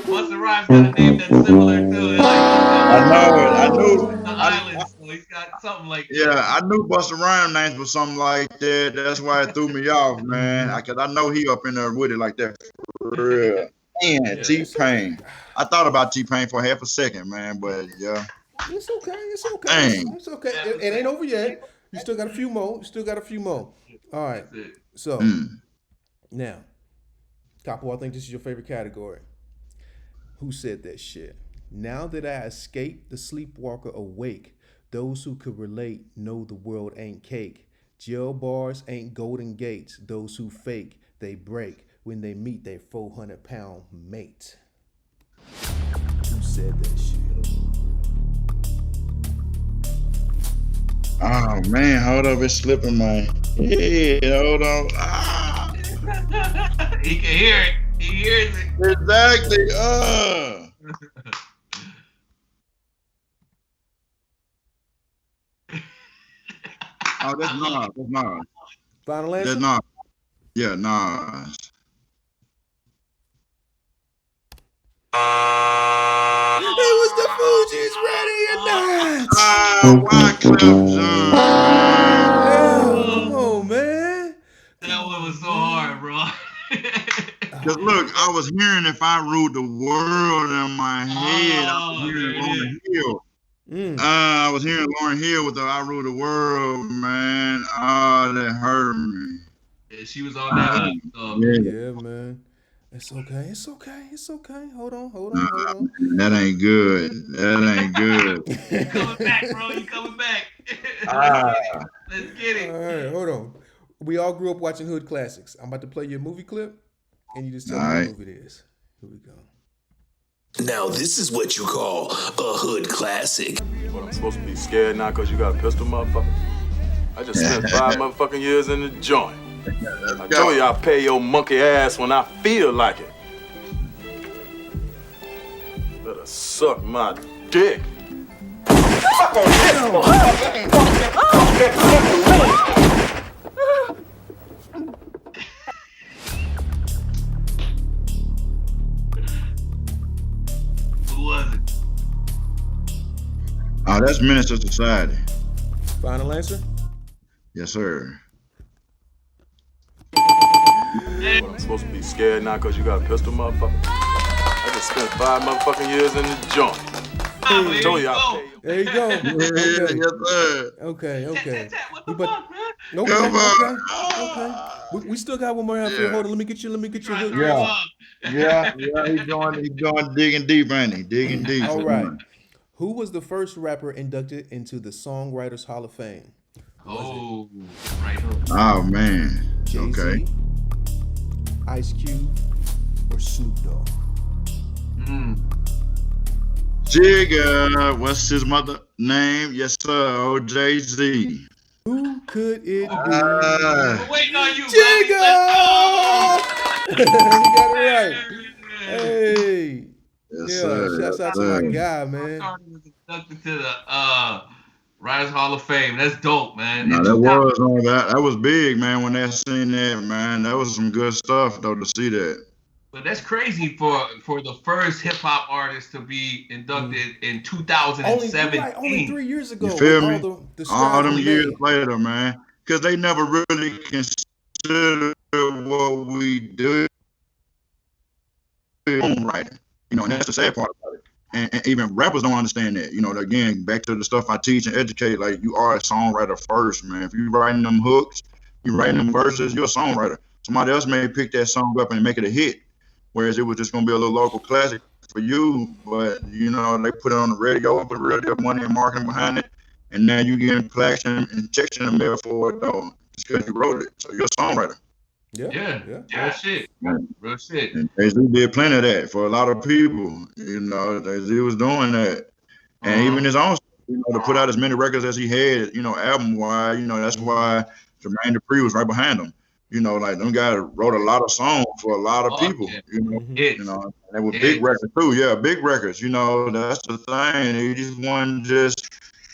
Busta Rhymes got a name that's similar to it. Like, I knew. The island, so he's got something like that. Yeah, I knew Busta Rhymes names was something like that. That's why it threw me off, man. Cause I know he up in there with it like that. For real. Man, T-Pain. I thought about T-Pain for half a second, man, but yeah. It's okay. Dang. It's okay. It ain't over yet. You still got a few more. All right. So now, Capo, I think this is your favorite category. Who said that shit? Now that I escaped the sleepwalker awake, those who could relate know the world ain't cake. Jail bars ain't golden gates. Those who fake, they break when they meet their 400-pound mate. Who said that shit? Oh man, hold up, it's slipping my head. Hold on. He can hear it. He hears it. Exactly. Oh, that's Nas. Final answer? That's Nas. Yeah, Nas. It was the Fugees, ready or not. Wyclef Jean. Oh man, that one was so hard, bro. Cause look, I was hearing "If I Ruled the World" in my head. I was hearing it on the hill. I was hearing Lauryn Hill with the "I Rule the World," man. Oh, that hurt me. Yeah, she was on that hook. Yeah, man. It's okay. It's okay. It's okay. Hold on. That ain't good. That ain't good. You coming back, bro? You coming back? Let's get it. All right, hold on. We all grew up watching hood classics. I'm about to play you a movie clip, and you just tell me what movie it is. Here we go. Now this is what you call a hood classic. What, I'm supposed to be scared now because you got a pistol, motherfucker? I just spent 5 motherfucking years in the joint. I told you I'll pay your monkey ass when I feel like it. Better suck my dick. Fuck on this, Who was it? Oh, that's Menace to Society. Final answer? Yes, sir. What, I'm supposed to be scared now because you got a pistol, motherfucker? I just spent 5 motherfucking years in the joint. I told you I'll pay. There you go. Okay. What the fuck, man? Okay. We still got one more out here. Hold on. Let me get you. Hood. Yeah. He's going digging deep, ain't he? Digging deep. All right. Who was the first rapper inducted into the Songwriters Hall of Fame? Oh, right. Oh man. Jay-Z, Okay. Ice Cube, or Snoop Dogg? Jigga, what's his mother name? Yes, sir. Jay-Z. Who could it be? We're waiting on you, Jigga! You got it right. Hey. Yes, sir. Shouts out to my guy, man. Was inducted to the Writers Hall of Fame. That's dope, man. No, that was big, man. When they seen that, man, that was some good stuff though to see that. But that's crazy for the first hip hop artist to be inducted in 2017. Only 3 years ago. You feel me? All them years later, man, because they never really considered what we do songwriting. You know, and that's the sad part about it. And even rappers don't understand that. You know, again, back to the stuff I teach and educate, like you are a songwriter first, man. If you're writing them hooks, you're writing them verses, you're a songwriter. Somebody else may pick that song up and make it a hit, whereas it was just going to be a little local classic for you. But, you know, they put it on the radio, put radio money and marketing behind it, and now you're getting plaques and checks in the mail for it, though, just because you wrote it. So you're a songwriter. Yeah. Real shit. Real shit. And Jay-Z did plenty of that for a lot of people. You know, Jay-Z was doing that. And even his own, you know, to put out as many records as he had, you know, album-wise, you know, that's why Jermaine Dupri was right behind him. You know, like them guys wrote a lot of songs for a lot of people. Yeah. You know, and they were big records too. Yeah, big records. You know, that's the thing. They just weren't just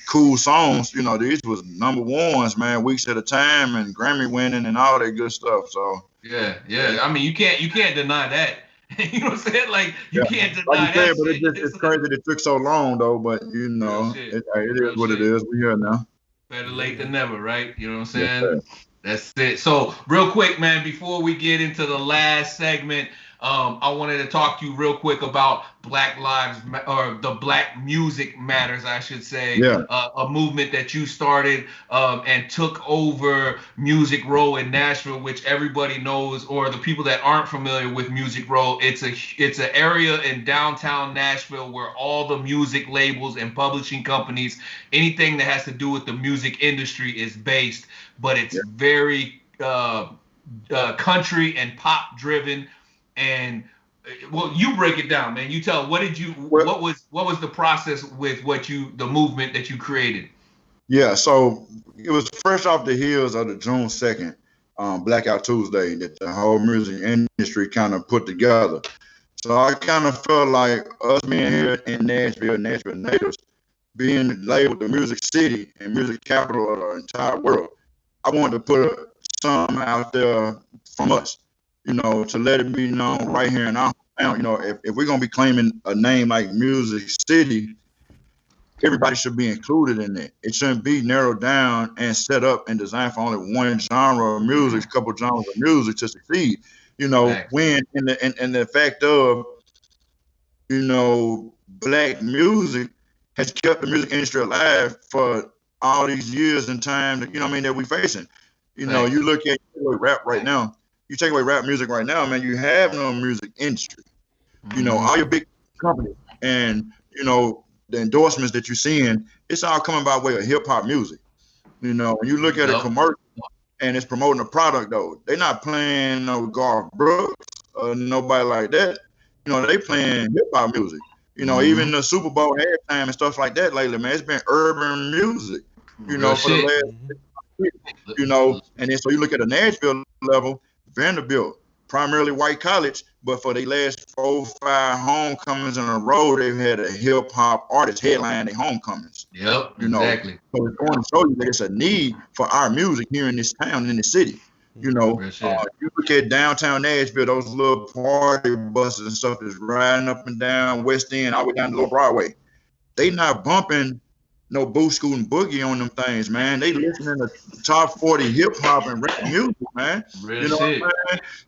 cool songs. You know, these was number ones, man, weeks at a time, and Grammy winning and all that good stuff. So yeah. I mean, you can't deny that. You know what I'm saying? Like you can't deny like you that. said, but it's crazy that it took so long though. But you know, it is what it is. We're here now. Better late than never, right? You know what I'm saying? That's it. So real quick, man, before we get into the last segment, I wanted to talk to you real quick about Black Lives or the Black Music Matters, I should say. Yeah. A movement that you started and took over Music Row in Nashville, which everybody knows, or the people that aren't familiar with Music Row, it's an area in downtown Nashville where all the music labels and publishing companies, anything that has to do with the music industry is based, but it's very country and pop driven. And well, you break it down, man. You tell what was the process with the movement that you created? Yeah, so it was fresh off the heels of the June 2nd Blackout Tuesday that the whole music industry kind of put together. So I kind of felt like us being here in Nashville natives, being labeled the music city and music capital of the entire world, I wanted to put something out there from us, you know, to let it be known right here in our town. You know, if we're going to be claiming a name like Music City, everybody should be included in it. It shouldn't be narrowed down and set up and designed for only one genre of music, a couple genres of music to succeed. You know, when in the fact of, you know, Black music has kept the music industry alive for all these years and time that, that we facing. You look at rap right now. You take away rap music right now, man, you have no music industry. All your big companies and, the endorsements that you're seeing, it's all coming by way of hip hop music. When you look at a commercial and it's promoting a product, though, they're not playing no Garth Brooks or nobody like that. They playing hip hop music. Even the Super Bowl halftime and stuff like that lately, man, it's been urban music. For the last, and then so you look at the Nashville level, Vanderbilt, primarily white college, but for the last 4 or 5 homecomings in a row, they've had a hip hop artist headline their homecomings. Yep, exactly. So it's going to show you that it's a need for our music here in this town, in the city. You look at downtown Nashville, those little party buses and stuff is riding up and down West End, all the way down to Lower Broadway. They not bumping no Boo School and Boogie on them things, man. They listening to top 40 hip hop and rap music, man. What I'm saying?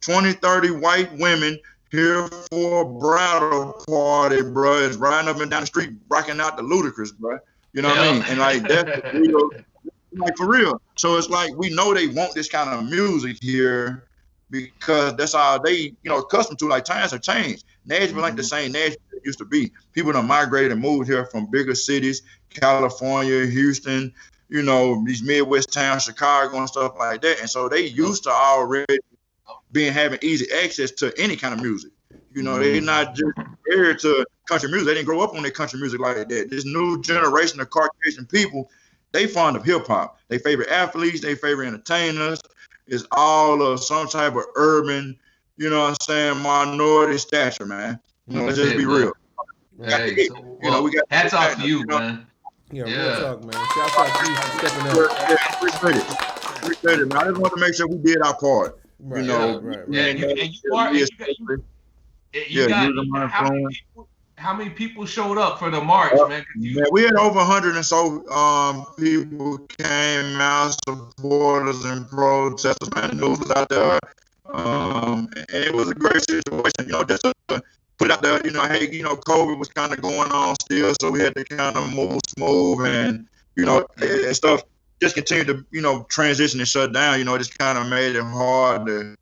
20, 30 white women here for a bridal party, bro. Is riding up and down the street, rocking out the Ludacris, bro. You know what I mean? And like that's real, like for real. So it's like we know they want this kind of music here because that's how they, accustomed to. Like times have changed. Nashville ain't the same Nashville it used to be. People done migrated and moved here from bigger cities, California, Houston, these Midwest towns, Chicago and stuff like that. And so they used to already having easy access to any kind of music. They're not just married to country music. They didn't grow up on their country music like that. This new generation of Caucasian people, they fond of hip hop. They favorite athletes, they favorite entertainers. It's all of some type of urban, minority stature, man. Let's just be real. Hey, we got hats off to you, man. Yeah, real talk, man. Shout out to you for stepping up. Yeah, appreciate it, man. I just want to make sure we did our part. Right, how many people showed up for the march, man? Man, we had over 100 and so people came out, supporters and protesters, man. News was out there. And it was a great situation, just to put out there, hey, COVID was kind of going on still, so we had to kind of move smooth and, and stuff just continued to, transition and shut down. It just kind of made it hard to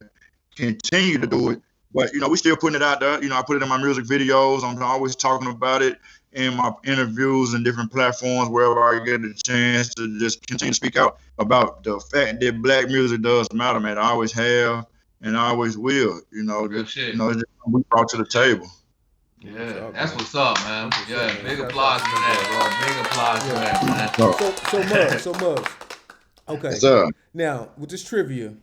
continue to do it. But, we still putting it out there. I put it in my music videos. I'm always talking about it in my interviews and different platforms wherever I get a chance to just continue to speak out about the fact that black music does matter, man. I always have and I always will. Good shit. We brought to the table. Yeah, that's what's up, man. Yeah, big applause for that, bro. Big applause for that, man. So Mug. Okay. Yes, now, with this trivia,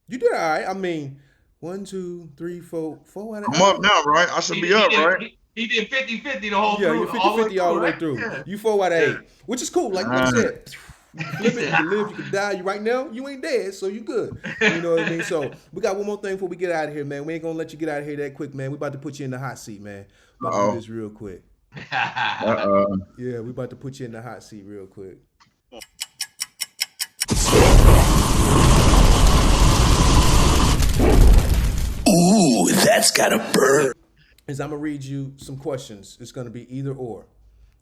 you did all right. I mean, 1, 2, 3, 4 out of 8. I'm up now, right? I should be up, right? He did 50-50 the whole through. Yeah, you're 50-50 all the way through. Right? You 4 out of 8, which is cool. Like I said, you flip it, you can live, you can die. Right now, you ain't dead, so you good. You know what I mean? So we got one more thing before we get out of here, man. We ain't gonna let you get out of here that quick, man. We about to put you in the hot seat, man. About to do this real quick. Yeah, we about to put you in the hot seat real quick. Ooh, that's gotta burn. Is I'm gonna read you some questions. It's gonna be either or.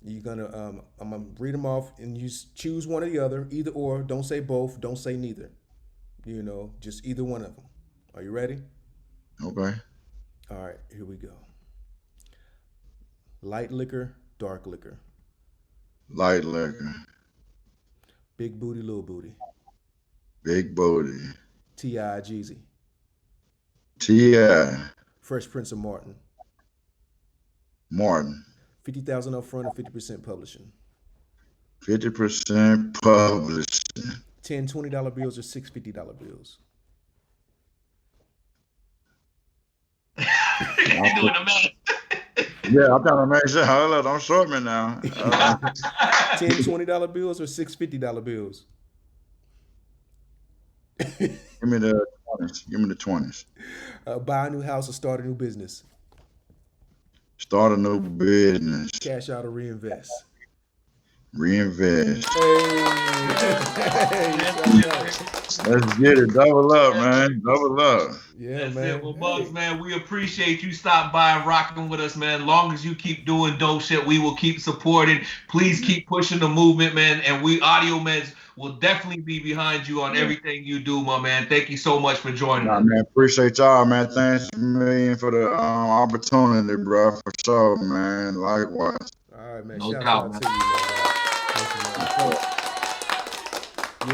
You're gonna I'm gonna read them off and you choose one or the other. Either or. Don't say both. Don't say neither. Just either one of them. Are you ready? Okay. All right. Here we go. Light liquor, dark liquor. Light liquor. Big booty, little booty. Big booty. T.I. Jeezy. T.I. Fresh Prince of Martin. Martin. 50,000 up front and 50% publishing. 50% publishing. 10 $20 bills or 6 $50 bills. You doing the math? Yeah, I'm trying to make sure. Hold up, don't short me now. 10 $20 bills or 6 $50 bills. Give me the 20s. Give me the 20s. Buy a new house or start a new business. Start a new business. Cash out or reinvest. Reinvest. Hey. Let's get it. Double up, man. Double up. Yeah, That's man. it. Well, Bugs, man, we appreciate you stopping by and rocking with us, man. Long as you keep doing dope shit, we will keep supporting. Please keep pushing the movement, man. And we, Audio Meds, will definitely be behind you on everything you do, my man. Thank you so much for joining us. Man, appreciate y'all, man. Thanks a million for the opportunity, bro. For sure, man. Likewise. All right, man. No Shout doubt, out man. to you, man.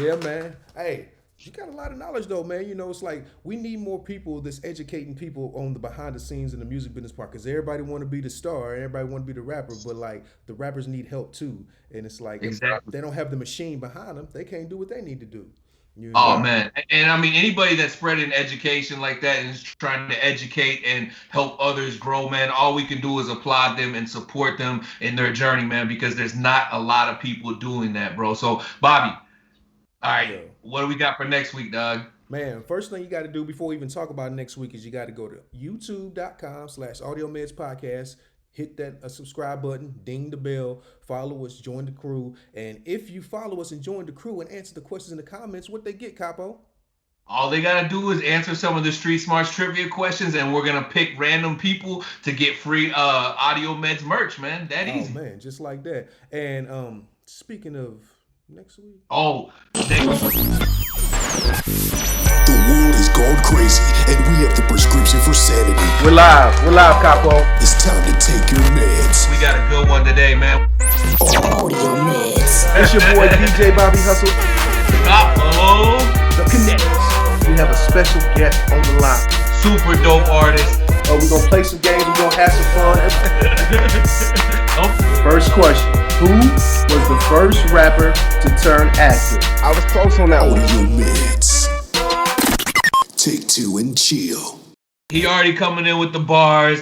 Yeah, man. Hey, you got a lot of knowledge, though, man. You know, it's like we need more people that's educating people on the behind the scenes in the music business part, because everybody want to be the star, everybody want to be the rapper, but like the rappers need help too. And it's like if they don't have the machine behind them, they can't do what they need to do. You know? Oh, man. And I mean, anybody that's spreading education like that and is trying to educate and help others grow, man, all we can do is applaud them and support them in their journey, man, because there's not a lot of people doing that, bro. So, Bobby, all right, what do we got for next week, dog? Man, first thing you got to do before we even talk about next week is you got to go to youtube.com/Audio Meds Podcast. Hit that subscribe button, ding the bell, follow us, join the crew. And if you follow us and join the crew and answer the questions in the comments, what they get, Capo? All they got to do is answer some of the Street Smarts trivia questions, and we're going to pick random people to get free Audio Meds merch, man. That easy. Oh, man, just like that. And speaking of next week. Oh, next week. The world has gone crazy, and we have the prescription for sanity. We're live, Capo. It's time to take your meds. We got a good one today, man. Audio Meds. It's your boy DJ Bobby Hustle. Capo The Connect. We have a special guest on the line. Super dope artist. We're going to play some games. We're going to have some fun. First question. Who was the first rapper to turn actor? I was close on that one. Audio Meds. Take two and chill. He already coming in with the bars.